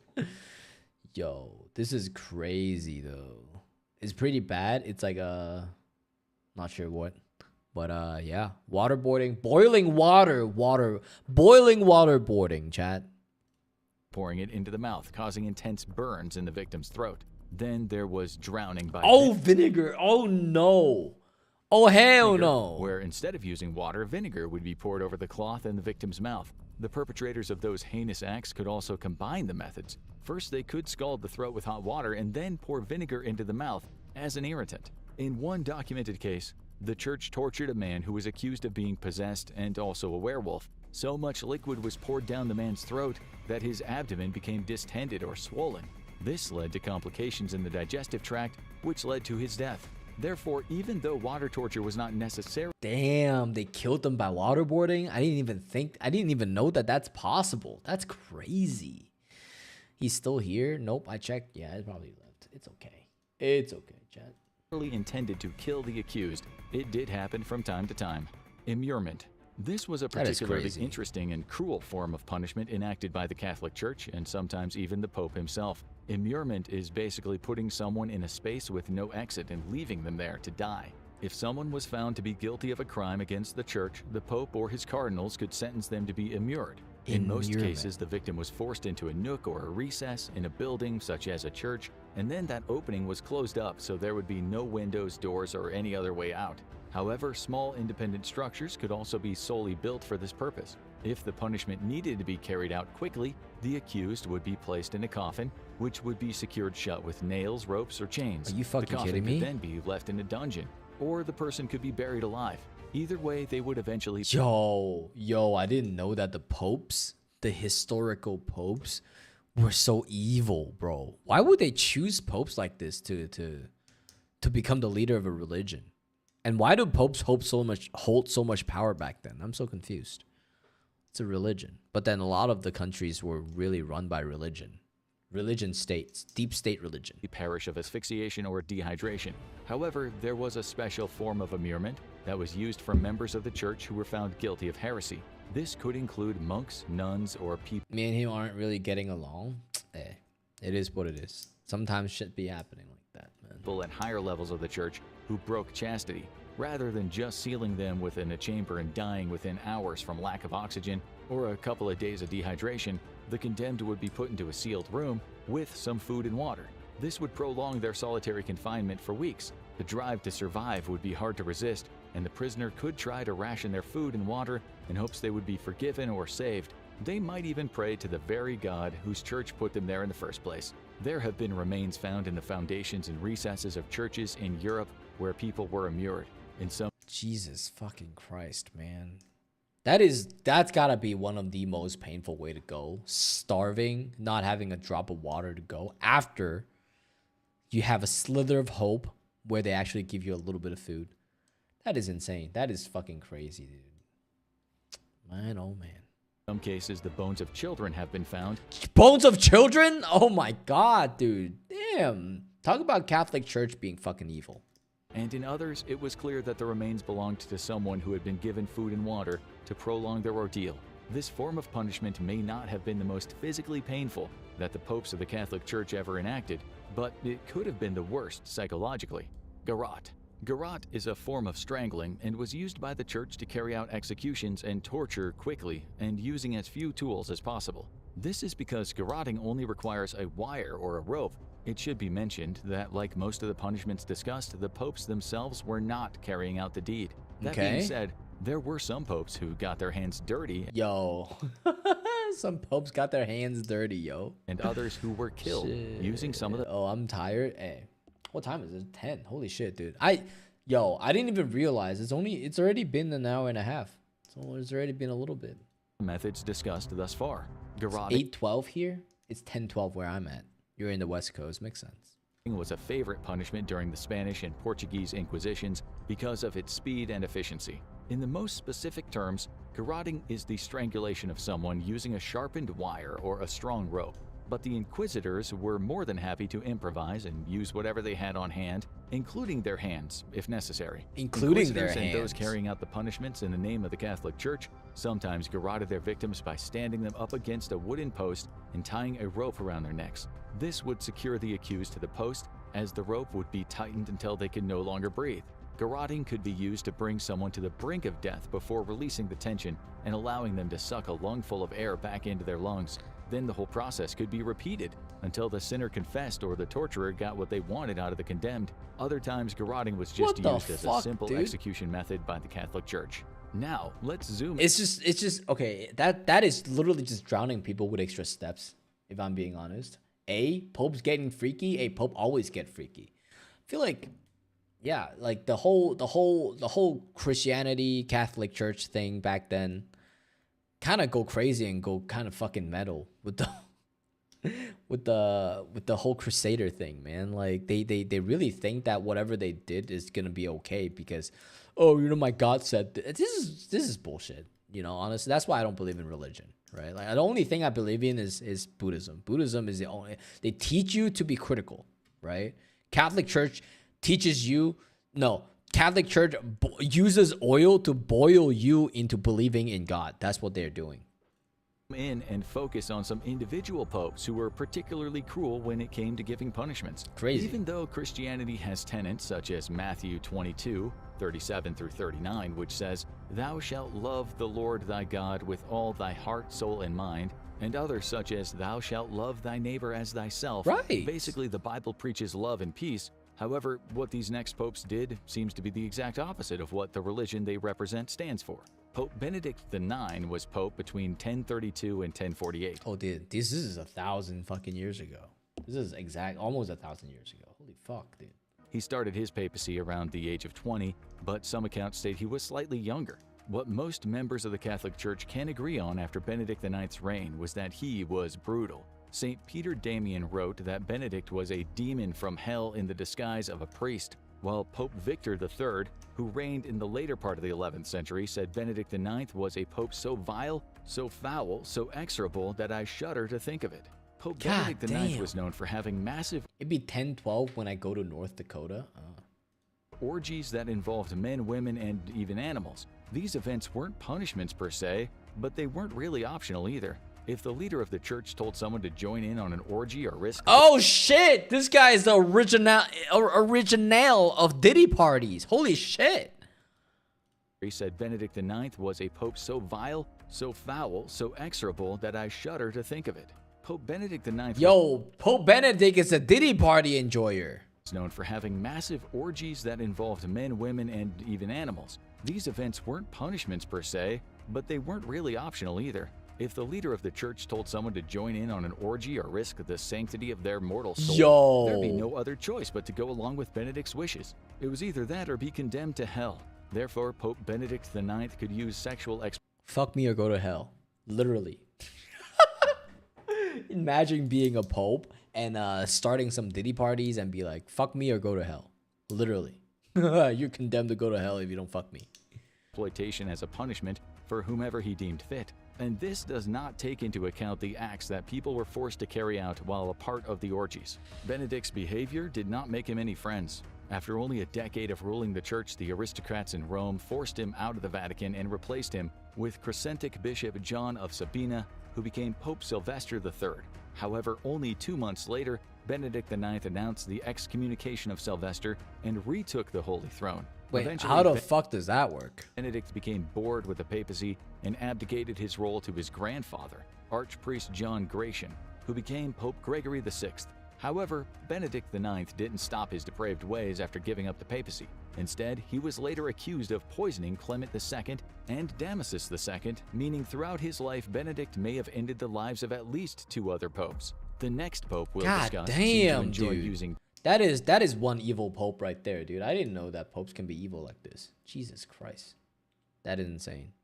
S1: Yo, this is crazy though. It's pretty bad. It's like not sure what. But yeah, waterboarding, boiling waterboarding, chat.
S17: Pouring it into the mouth, causing intense burns in the victim's throat. Then there was drowning by
S1: vinegar. Oh no. Oh hell no.
S17: Where instead of using water, vinegar would be poured over the cloth and the victim's mouth. The perpetrators of those heinous acts could also combine the methods. First, they could scald the throat with hot water and then pour vinegar into the mouth as an irritant. In one documented case, the church tortured a man who was accused of being possessed and also a werewolf. So much liquid was poured down the man's throat that his abdomen became distended or swollen. This led to complications in the digestive tract, which led to his death. Therefore, even though water torture was not necessary.
S1: Damn, they killed them by waterboarding? I didn't even know that that's possible. That's crazy. He's still here? Nope, I checked. Yeah, it probably left. It's okay. It's okay, chat.
S17: Intended to kill the accused, it did happen from time to time. Immurement. This was a particularly interesting and cruel form of punishment enacted by the Catholic Church and sometimes even the Pope himself. Immurement is basically putting someone in a space with no exit and leaving them there to die. If someone was found to be guilty of a crime against the Church, the Pope or his cardinals could sentence them to be immured. In most cases, the victim was forced into a nook or a recess in a building such as a church, and then that opening was closed up so there would be no windows, doors, or any other way out. However, small independent structures could also be solely built for this purpose. If the punishment needed to be carried out quickly, the accused would be placed in a coffin, which would be secured shut with nails, ropes, or chains.
S1: Are you fucking kidding me?
S17: The coffin could then be left in a dungeon, or the person could be buried alive. Either way, they would eventually...
S1: Yo, I didn't know that the popes, the historical popes, were so evil, bro. Why would they choose popes like this to become the leader of a religion? And why do popes hold so much power back then? I'm so confused. It's a religion. But then a lot of the countries were really run by religion. Religion states, deep state religion.
S17: Perish of asphyxiation or dehydration. However, there was a special form of immurement that was used for members of the church who were found guilty of heresy. This could include monks, nuns, or people.
S1: Me and him aren't really getting along. It is what it is. Sometimes shit be happening like that, man.
S17: People at higher levels of the church who broke chastity, rather than just sealing them within a chamber and dying within hours from lack of oxygen or a couple of days of dehydration. The condemned would be put into a sealed room with some food and water. This would prolong their solitary confinement for weeks. The drive to survive would be hard to resist, and the prisoner could try to ration their food and water in hopes they would be forgiven or saved. They might even pray to the very God whose church put them there in the first place. There have been remains found in the foundations and recesses of churches in Europe where people were immured. In some...
S1: Jesus fucking Christ, man. That's gotta be one of the most painful way to go. Starving, not having a drop of water to go after you have a slither of hope where they actually give you a little bit of food. That is insane. That is fucking crazy, dude. Man, oh man.
S17: In some cases, the bones of children have been found.
S1: Bones of children? Oh my god, dude. Damn. Talk about Catholic Church being fucking evil.
S17: And in others, it was clear that the remains belonged to someone who had been given food and water to prolong their ordeal. This form of punishment may not have been the most physically painful that the popes of the Catholic Church ever enacted, but it could have been the worst psychologically. Garrote. Garrote is a form of strangling and was used by the church to carry out executions and torture quickly and using as few tools as possible. This is because garroting only requires a wire or a rope. It should be mentioned that, like most of the punishments discussed, the popes themselves were not carrying out the deed. That being said, there were some popes who got their hands dirty.
S1: Yo. Some popes got their hands dirty, yo.
S17: And others who were killed using some of the...
S1: Oh, I'm tired. Hey, what time is it? 10. Holy shit, dude. I didn't even realize it's already been an hour and a half. So it's already been a little bit.
S17: Methods discussed thus far.
S1: Garroting. 8:12 here. It's 10:12 where I'm at. You're in the West Coast. Makes sense.
S17: Was a favorite punishment during the Spanish and Portuguese Inquisitions because of its speed and efficiency. In the most specific terms, garroting is the strangulation of someone using a sharpened wire or a strong rope. But the inquisitors were more than happy to improvise and use whatever they had on hand, including their hands, if necessary.
S1: Including their hands.
S17: And those carrying out the punishments in the name of the Catholic Church sometimes garroted their victims by standing them up against a wooden post and tying a rope around their necks. This would secure the accused to the post, as the rope would be tightened until they could no longer breathe. Garroting could be used to bring someone to the brink of death before releasing the tension and allowing them to suck a lungful of air back into their lungs. Then the whole process could be repeated until the sinner confessed or the torturer got what they wanted out of the condemned. Other times, garroting was just used as a simple execution method by the Catholic Church. Now, let's zoom in.
S1: It's just okay. That is literally just drowning people with extra steps, if I'm being honest. Popes getting freaky. Pope always get freaky. I feel like, yeah, like the whole Christianity, Catholic Church thing back then kind of go crazy and go kind of fucking metal with the whole Crusader thing, man. Like they really think that whatever they did is gonna be okay because, oh, my God said this is bullshit. Honestly, that's why I don't believe in religion, right? Like the only thing I believe in is Buddhism. Buddhism is the only, they teach you to be critical, right? Catholic Church teaches you, no, Catholic Church uses oil to boil you into believing in God. That's what they're doing.
S17: In and focus on some individual popes who were particularly cruel when it came to giving punishments.
S1: Crazy.
S17: Even though Christianity has tenets such as Matthew 22:37 through 39, which says, "Thou shalt love the Lord thy God with all thy heart, soul, and mind," and others such as, "Thou shalt love thy neighbor as thyself."
S1: Right.
S17: Basically, the Bible preaches love and peace. However, what these next popes did seems to be the exact opposite of what the religion they represent stands for. Pope Benedict IX was pope between 1032 and 1048.
S1: Oh, dude, this is 1,000 fucking years ago. This is almost 1,000 years ago. Holy fuck, dude.
S17: He started his papacy around the age of 20, but some accounts state he was slightly younger. What most members of the Catholic Church can agree on after Benedict IX's reign was that he was brutal. St. Peter Damian wrote that Benedict was a demon from hell in the disguise of a priest, while Pope Victor III, who reigned in the later part of the 11th century, said Benedict IX was a pope so vile, so foul, so execrable that I shudder to think of it. Pope Benedict IX was known for having massive...
S1: It'd be 10-12 when I go to North Dakota.
S17: Orgies that involved men, women, and even animals. These events weren't punishments per se, but they weren't really optional either. If the leader of the church told someone to join in on an orgy or risk...
S1: Oh shit! This guy is the original of Diddy parties. Holy shit!
S17: He said Benedict IX was a pope so vile, so foul, so execrable that I shudder to think of it. Pope Benedict IX...
S1: Yo, Pope Benedict is a Diddy party enjoyer.
S17: ...is known for having massive orgies that involved men, women, and even animals. These events weren't punishments per se, but they weren't really optional either. If the leader of the church told someone to join in on an orgy or risk the sanctity of their mortal soul, there'd be no other choice but to go along with Benedict's wishes. It was either that or be condemned to hell. Therefore, Pope Benedict IX could use sexual
S1: Fuck me or go to hell. Literally. Imagine being a pope and starting some Diddy parties and be like, fuck me or go to hell. Literally. You're condemned to go to hell if you don't fuck me.
S17: Exploitation as a punishment for whomever he deemed fit. And this does not take into account the acts that people were forced to carry out while a part of the orgies. Benedict's behavior did not make him any friends. After only a decade of ruling the church, the aristocrats in Rome forced him out of the Vatican and replaced him with Crescentic Bishop John of Sabina, who became Pope Sylvester III. However, only 2 months later, Benedict IX announced the excommunication of Sylvester and retook the Holy Throne.
S1: Wait,
S17: Eventually,
S1: how the fuck does that work?
S17: Benedict became bored with the papacy and abdicated his role to his grandfather, Archpriest John Gratian, who became Pope Gregory VI. However, Benedict IX didn't stop his depraved ways after giving up the papacy. Instead, he was later accused of poisoning Clement II and Damasus II, meaning throughout his life, Benedict may have ended the lives of at least 2 other popes. The next pope we'll discuss seemed to enjoy using
S1: That is one evil pope right there, dude. I didn't know that popes can be evil like this. Jesus Christ. That is insane.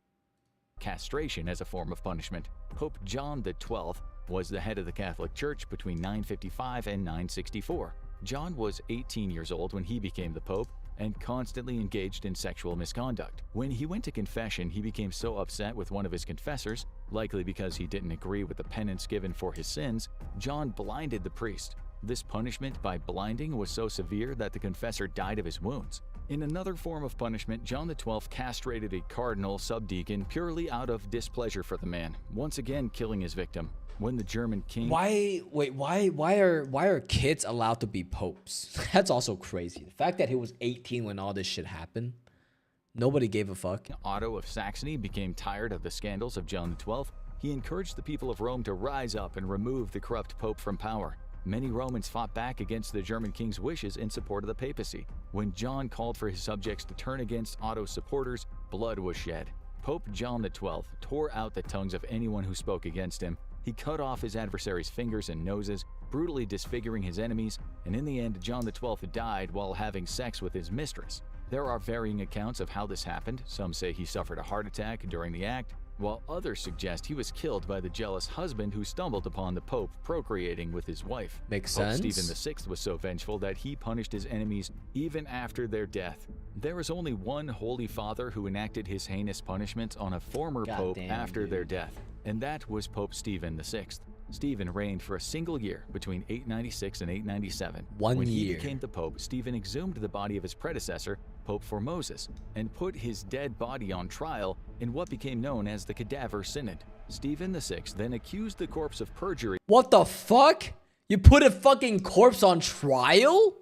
S17: castration as a form of punishment. Pope John XII was the head of the Catholic Church between 955 and 964. John was 18 years old when he became the pope and constantly engaged in sexual misconduct. When he went to confession, he became so upset with one of his confessors, likely because he didn't agree with the penance given for his sins, John blinded the priest. This punishment by blinding was so severe that the confessor died of his wounds. In another form of punishment, John XII castrated a cardinal subdeacon purely out of displeasure for the man, once again killing his victim. When the German king...
S1: Why are kids allowed to be popes? That's also crazy. The fact that he was 18 when all this shit happened, nobody gave a fuck.
S17: Otto of Saxony became tired of the scandals of John XII. He encouraged the people of Rome to rise up and remove the corrupt pope from power. Many Romans fought back against the German king's wishes in support of the papacy. When John called for his subjects to turn against Otto's supporters, blood was shed. Pope John XII tore out the tongues of anyone who spoke against him. He cut off his adversaries' fingers and noses, brutally disfiguring his enemies, and in the end, John XII died while having sex with his mistress. There are varying accounts of how this happened. Some say he suffered a heart attack during the act, while others suggest he was killed by the jealous husband who stumbled upon the Pope procreating with his wife.
S1: Makes
S17: Pope
S1: sense.
S17: Stephen VI was so vengeful that he punished his enemies even after their death. There is only one Holy Father who enacted his heinous punishments on a former Pope after their death, and that was Pope Stephen VI. Stephen reigned for a single year between 896 and 897. When he became the Pope, Stephen exhumed the body of his predecessor, Pope Formosus, and put his dead body on trial in what became known as the Cadaver Synod. Stephen VI then accused the corpse of perjury.
S1: What the fuck? You put a fucking corpse on trial?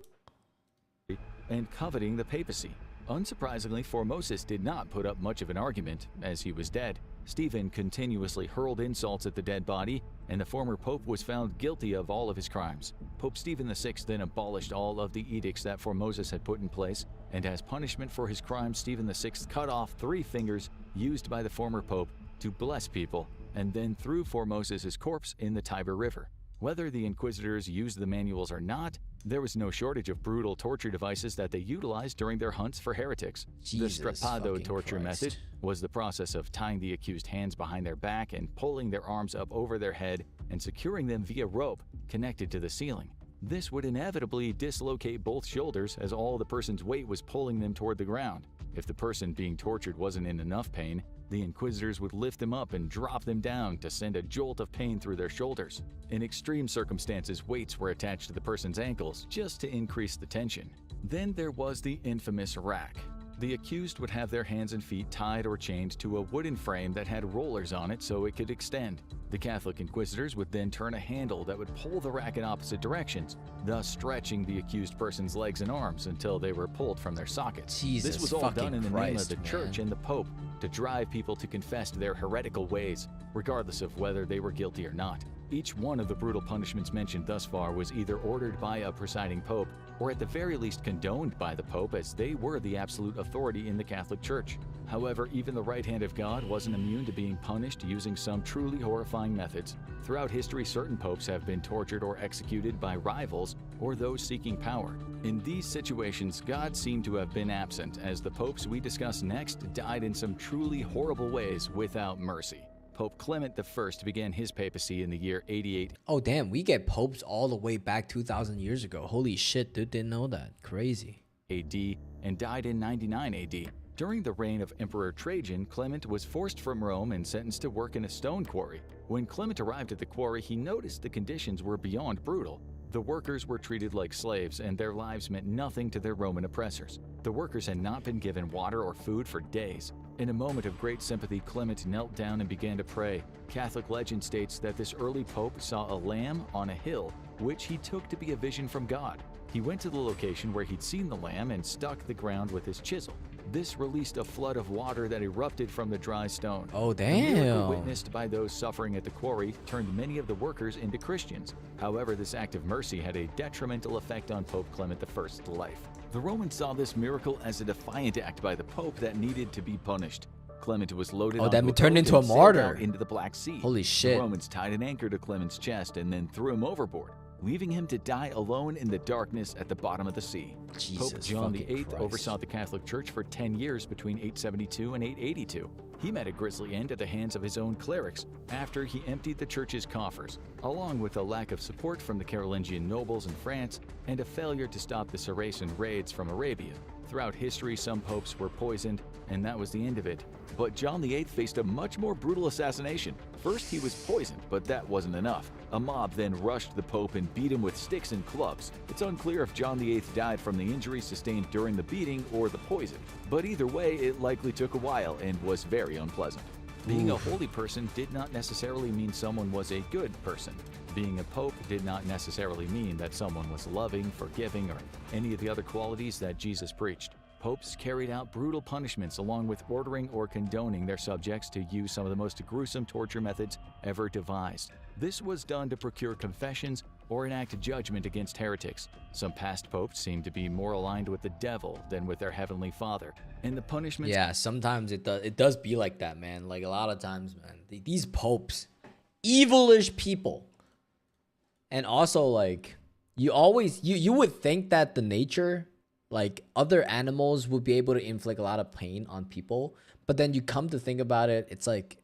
S17: And coveting the papacy. Unsurprisingly, Formosus did not put up much of an argument, as he was dead. Stephen continuously hurled insults at the dead body, and the former pope was found guilty of all of his crimes. Pope Stephen VI then abolished all of the edicts that Formosus had put in place, and as punishment for his crimes, Stephen VI cut off 3 fingers used by the former pope to bless people, and then threw Formosus' corpse in the Tiber River. Whether the inquisitors used the manuals or not, there was no shortage of brutal torture devices that they utilized during their hunts for heretics.
S1: Jesus
S17: the strapado torture
S1: Christ.
S17: method was the process of tying the accused hands behind their back and pulling their arms up over their head and securing them via rope connected to the ceiling. This would inevitably dislocate both shoulders as all the person's weight was pulling them toward the ground. If the person being tortured wasn't in enough pain, the inquisitors would lift them up and drop them down to send a jolt of pain through their shoulders. In extreme circumstances, weights were attached to the person's ankles just to increase the tension. Then there was the infamous rack. The accused would have their hands and feet tied or chained to a wooden frame that had rollers on it so it could extend. The Catholic inquisitors would then turn a handle that would pull the rack in opposite directions, thus stretching the accused person's legs and arms until they were pulled from their sockets.
S1: Jesus
S17: This was all done in the name of the
S1: Christ,
S17: church and the Pope to drive people to confess their heretical ways, regardless of whether they were guilty or not. Each one of the brutal punishments mentioned thus far was either ordered by a presiding pope or at the very least condoned by the Pope, as they were the absolute authority in the Catholic Church. However, even the right hand of God wasn't immune to being punished using some truly horrifying methods. Throughout history, certain popes have been tortured or executed by rivals or those seeking power. In these situations, God seemed to have been absent, as the popes we discuss next died in some truly horrible ways without mercy. Pope Clement I began his papacy in the year 88.
S1: Oh, damn. We get popes all the way back 2,000 years ago. Holy shit, dude. Didn't know that. Crazy.
S17: AD and died in 99 AD. During the reign of Emperor Trajan, Clement was forced from Rome and sentenced to work in a stone quarry. When Clement arrived at the quarry, he noticed the conditions were beyond brutal. The workers were treated like slaves, and their lives meant nothing to their Roman oppressors. The workers had not been given water or food for days. In a moment of great sympathy, Clement knelt down and began to pray. Catholic legend states that this early pope saw a lamb on a hill, which he took to be a vision from God. He went to the location where he'd seen the lamb and struck the ground with his chisel. This released a flood of water that erupted from the dry stone.
S1: Oh,
S17: The miracle
S1: damn.
S17: witnessed by those suffering at the quarry turned many of the workers into Christians. However, this act of mercy had a detrimental effect on Pope Clement I's life. The Romans saw this miracle as a defiant act by the Pope that needed to be punished. Clement was loaded
S1: Oh,
S17: onto
S1: that
S17: a
S1: turned
S17: boat
S1: into a
S17: and sailed
S1: martyr.
S17: out into the Black Sea.
S1: Holy shit.
S17: The Romans tied an anchor to Clement's chest and then threw him overboard, leaving him to die alone in the darkness at the bottom of the sea.
S1: Jesus
S17: Pope John
S1: fucking
S17: VIII
S1: Christ.
S17: oversaw the Catholic Church for 10 years between 872 and 882. He met a grisly end at the hands of his own clerics after he emptied the church's coffers, along with a lack of support from the Carolingian nobles in France and a failure to stop the Saracen raids from Arabia. Throughout history, some popes were poisoned, and that was the end of it. But John VIII faced a much more brutal assassination. First, he was poisoned, but that wasn't enough. A mob then rushed the Pope and beat him with sticks and clubs. It's unclear if John VIII died from the injuries sustained during the beating or the poison, but either way, it likely took a while and was very unpleasant. Being a holy person did not necessarily mean someone was a good person. Being a pope did not necessarily mean that someone was loving, forgiving, or any of the other qualities that Jesus preached. Popes carried out brutal punishments along with ordering or condoning their subjects to use some of the most gruesome torture methods ever devised. This was done to procure confessions or enact judgment against heretics. Some past popes seem to be more aligned with the devil than with their heavenly Father, and the punishments...
S1: Yeah, sometimes it does be like that, man. Like a lot of times, man. These popes, evilish people. And also, like, you would think that the nature, like, other animals would be able to inflict a lot of pain on people. But then you come to think about it, it's like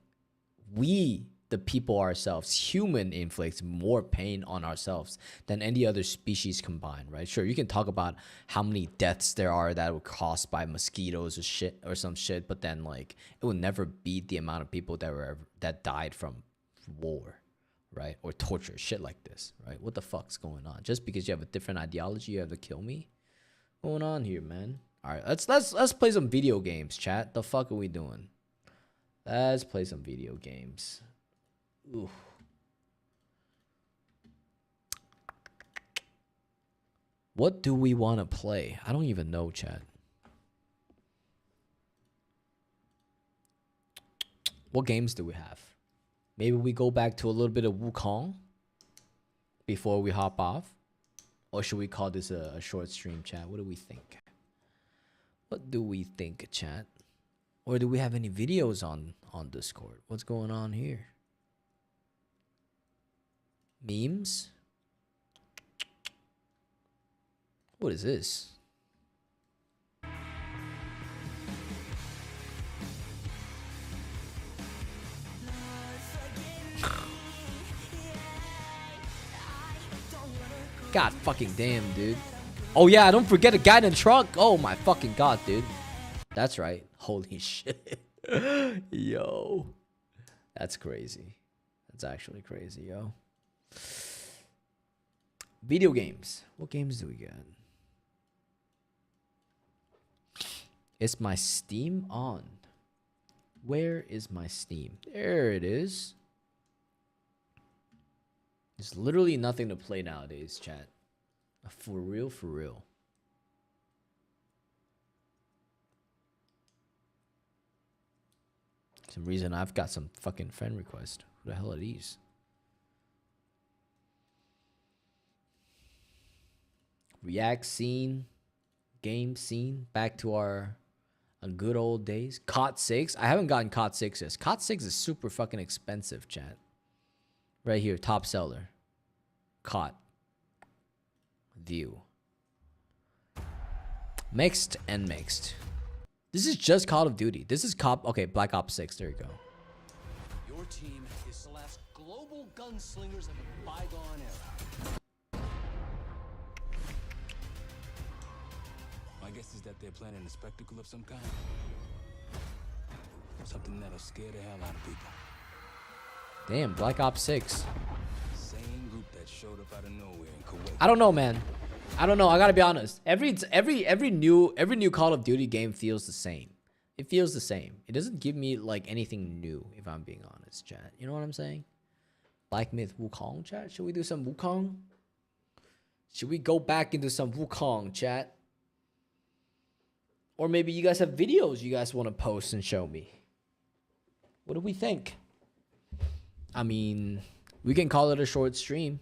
S1: we, the people ourselves, human inflicts more pain on ourselves than any other species combined, right? Sure, you can talk about how many deaths there are that were caused by mosquitoes or shit or some shit, but then, like, it will never beat the amount of people that died from war. Right? Or torture, shit like this, right? What the fuck's going on? Just because you have a different ideology, you have to kill me? What's going on here, man? All right, let's play some video games, chat. The fuck are we doing? Let's play some video games. Ooh. What do we want to play? I don't even know, chat. What games do we have? Maybe we go back to a little bit of Wukong before we hop off. Or should we call this a short stream, chat? What do we think? What do we think, chat? Or do we have any videos on Discord? What's going on here? Memes? What is this? God fucking damn, dude. Oh yeah, don't forget a guy in the trunk. Oh my fucking god, dude. That's right. Holy shit. Yo. That's crazy. That's actually crazy, yo. Video games. What games do we got? Is my Steam on? Where is my Steam? There it is. There's literally nothing to play nowadays, chat. For real, for real. Some reason I've got some fucking friend request. Who the hell are these? React scene, game scene, back to our good old days. COD 6. I haven't gotten COD 6 yet. COD 6 is super fucking expensive, chat. Right here, top seller. COD. view. Mixed and mixed. This is just Call of Duty. This is okay, Black Ops 6. There you go.
S18: Your team is the last global gunslingers of a bygone era. My guess is that they're planning a spectacle of some kind. Something that'll scare the hell out of people.
S1: Damn, Black Ops 6.
S18: Same group that showed up out of nowhere in Kuwait.
S1: I don't know, man. I don't know. I gotta be honest. Every new Call of Duty game feels the same. It feels the same. It doesn't give me like anything new, if I'm being honest, chat. You know what I'm saying? Black Myth Wukong, chat. Should we do some Wukong? Should we go back into some Wukong, chat? Or maybe you guys have videos you guys want to post and show me. What do we think? I mean, we can call it a short stream.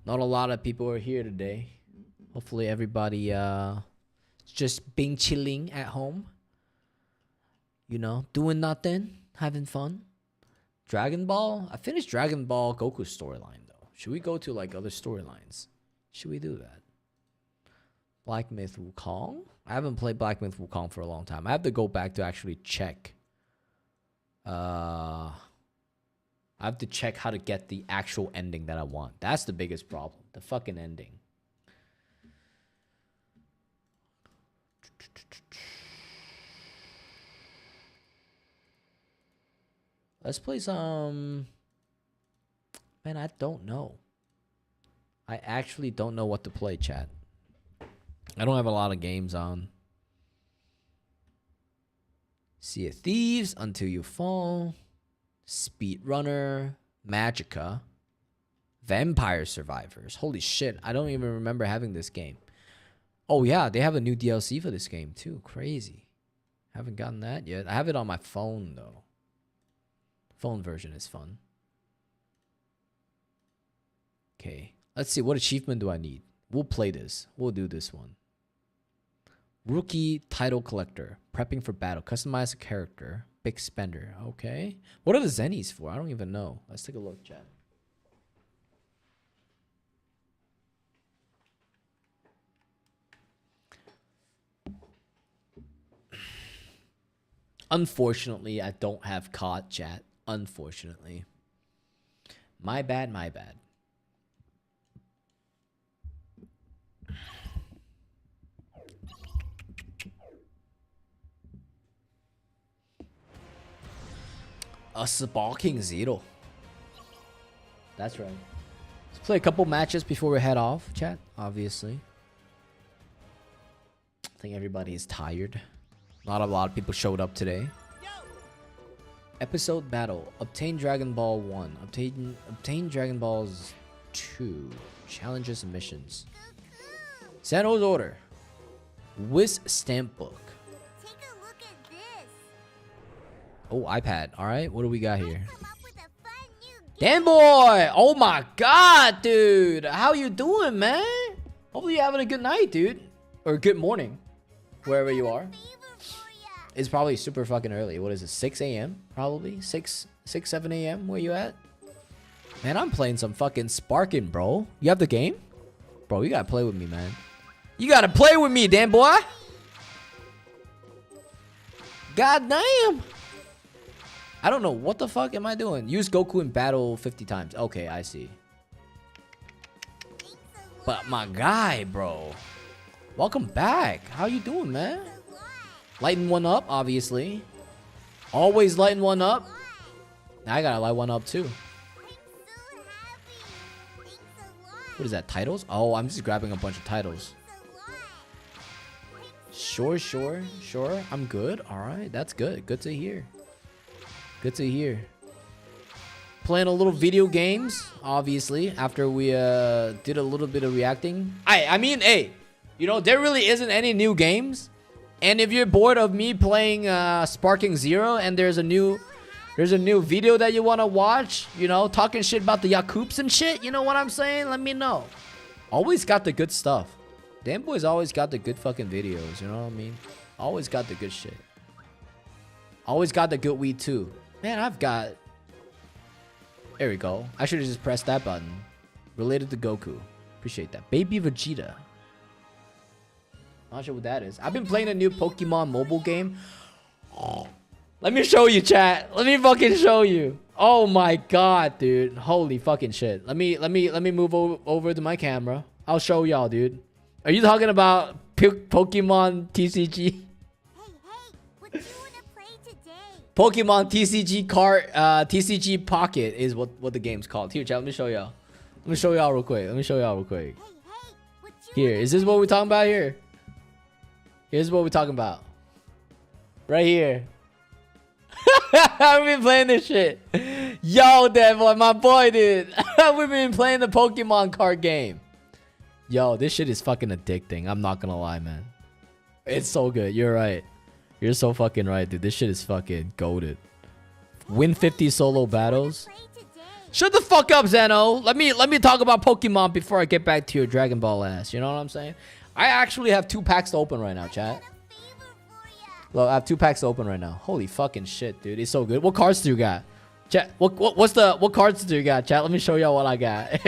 S1: Not a lot of people are here today. Hopefully everybody just being chilling at home. You know, doing nothing, having fun. Dragon Ball? I finished Dragon Ball Goku storyline though. Should we go to like other storylines? Should we do that? Black Myth Wukong? I haven't played Black Myth Wukong for a long time. I have to go back to actually check. I have to check how to get the actual ending that I want. That's the biggest problem. The fucking ending. Let's play some... Man, I don't know. I actually don't know what to play, chat. I don't have a lot of games on. Sea of Thieves, Until You Fall, Speedrunner, Magica, Vampire Survivors. Holy shit, I don't even remember having this game. Oh yeah, they have a new DLC for this game too. Crazy. Haven't gotten that yet. I have it on my phone though. Phone version is fun. Okay, let's see. What achievement do I need? We'll play this. We'll do this one. Rookie title collector. Prepping for battle. Customize a character. Big spender. Okay. What are the zennies for? I don't even know. Let's take a look, chat. Unfortunately, I don't have COD, chat. Unfortunately. My bad, my bad. A Sparking Zero. That's right. Let's play a couple matches before we head off, chat. Obviously. I think everybody is tired. Not a lot of people showed up today. Episode battle. Obtain Dragon Ball 1. Obtain Dragon Balls 2. Challenges and missions. Sano's order. Whiz stamp book. Oh, iPad. All right. What do we got here? Dan boy. Oh my god, dude. How you doing, man? Hopefully you're having a good night, dude. Or good morning. Wherever you are. It's probably super fucking early. What is it? 6 a.m. Probably 6, 7 a.m. Where you at? Man, I'm playing some fucking Sparking, bro. You have the game? Bro, you gotta play with me, man. You gotta play with me, Dan boy. God damn. I don't know. What the fuck am I doing? Use Goku in battle 50 times. Okay, I see. But my guy, bro. Welcome back. How you doing, man? Lighten one up, obviously. Always lighten one up. Now I gotta light one up, too. What is that? Titles? Oh, I'm just grabbing a bunch of titles. Sure. I'm good. All right. That's good. Good to hear. Good to hear. Playing a little video games, obviously, after we did a little bit of reacting. I mean, hey, you know, there really isn't any new games. And if you're bored of me playing Sparking Zero and there's a new video that you want to watch, you know, talking shit about the Yakoops and shit, you know what I'm saying? Let me know. Always got the good stuff. Dan Boy's always got the good fucking videos, you know what I mean? Always got the good shit. Always got the good weed too. Man, I've got... There we go. I should have just pressed that button. Related to Goku. Appreciate that. Baby Vegeta. Not sure what that is. I've been playing a new Pokemon mobile game. Let me show you, chat. Let me fucking show you. Oh my god, dude. Holy fucking shit. Let me move over to my camera. I'll show y'all, dude. Are you talking about Pokemon TCG? Pokemon TCG cart, TCG Pocket is what the game's called. Here, chat, let me show y'all. Let me show y'all real quick. Here, is this what we're talking about here? Here's what we're talking about. Right here. I've been playing this shit. Yo, that boy, my boy, dude. We've been playing the Pokemon card game. Yo, this shit is fucking addicting. I'm not gonna lie, man. It's so good. You're right. You're so fucking right, dude. This shit is fucking goated. Win 50 solo battles. Shut the fuck up, Zeno. Let me talk about Pokemon before I get back to your Dragon Ball ass. You know what I'm saying? I actually have 2 packs to open right now, chat. Look, I have 2 packs to open right now. Holy fucking shit, dude. It's so good. What cards do you got? Chat, what cards do you got, chat? Let me show y'all what I got.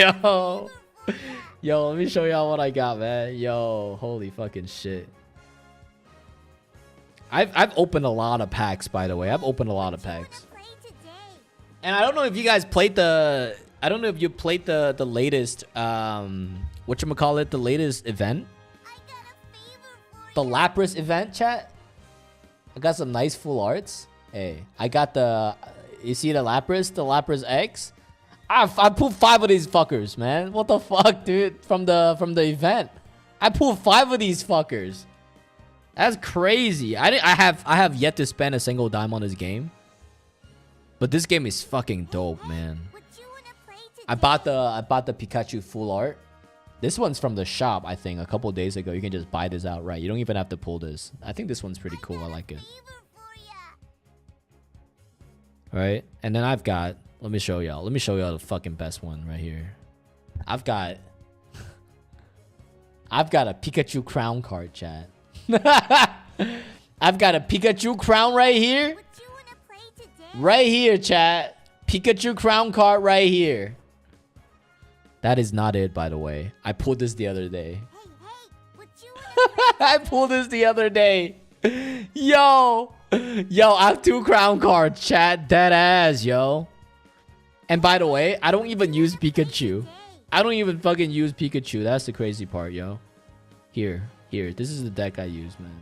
S1: Yo, let me show y'all what I got, man. Yo, holy fucking shit. I've opened a lot of packs, by the way. I've opened a lot of packs. And I don't know if you guys played the... I don't know if you played the latest... whatchamacallit? The latest event? The Lapras event, chat? I got some nice full arts. Hey, I got the... You see the Lapras? The Lapras X? I pulled 5 of these fuckers, man. What the fuck, dude? From the event. I pulled 5 of these fuckers. That's crazy. I have yet to spend a single dime on this game. But this game is fucking dope, man. I bought the Pikachu full art. This one's from the shop, I think, a couple days ago. You can just buy this outright. You don't even have to pull this. I think this one's pretty cool. I like it. Alright, and then I've got... Let me show y'all. Let me show y'all the fucking best one right here. I've got a Pikachu crown card, chat. I've got a Pikachu crown right here. Right here, chat. Pikachu crown card right here. That is not it, by the way. I pulled this the other day. I pulled this the other day. Yo, I have 2 crown cards, chat. Dead ass, yo. And by the way, I don't even use Pikachu. I don't even fucking use Pikachu. That's the crazy part, yo. Here. This is the deck I use, man.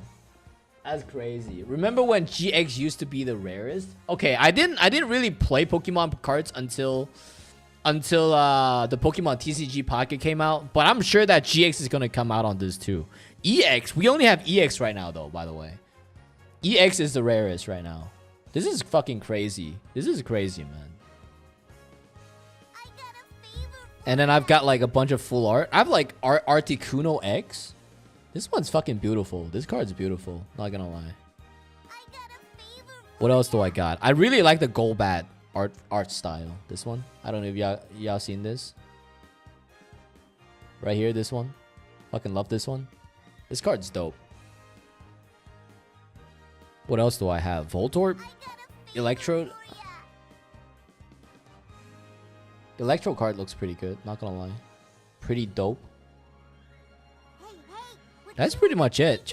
S1: That's crazy. Remember when GX used to be the rarest? Okay, I didn't really play Pokemon cards until the Pokemon TCG Pocket came out. But I'm sure that GX is gonna come out on this too. EX, we only have EX right now though, by the way. EX is the rarest right now. This is fucking crazy. This is crazy, man. And then I've got like a bunch of full art. I have like Articuno X. This one's fucking beautiful. This card's beautiful. Not gonna lie. What else do I got? I really like the Golbat art style. This one. I don't know if y'all seen this. Right here, this one. Fucking love this one. This card's dope. What else do I have? Voltorb? Electrode? Electro card looks pretty good, not gonna lie. Pretty dope. That's pretty much it, chat.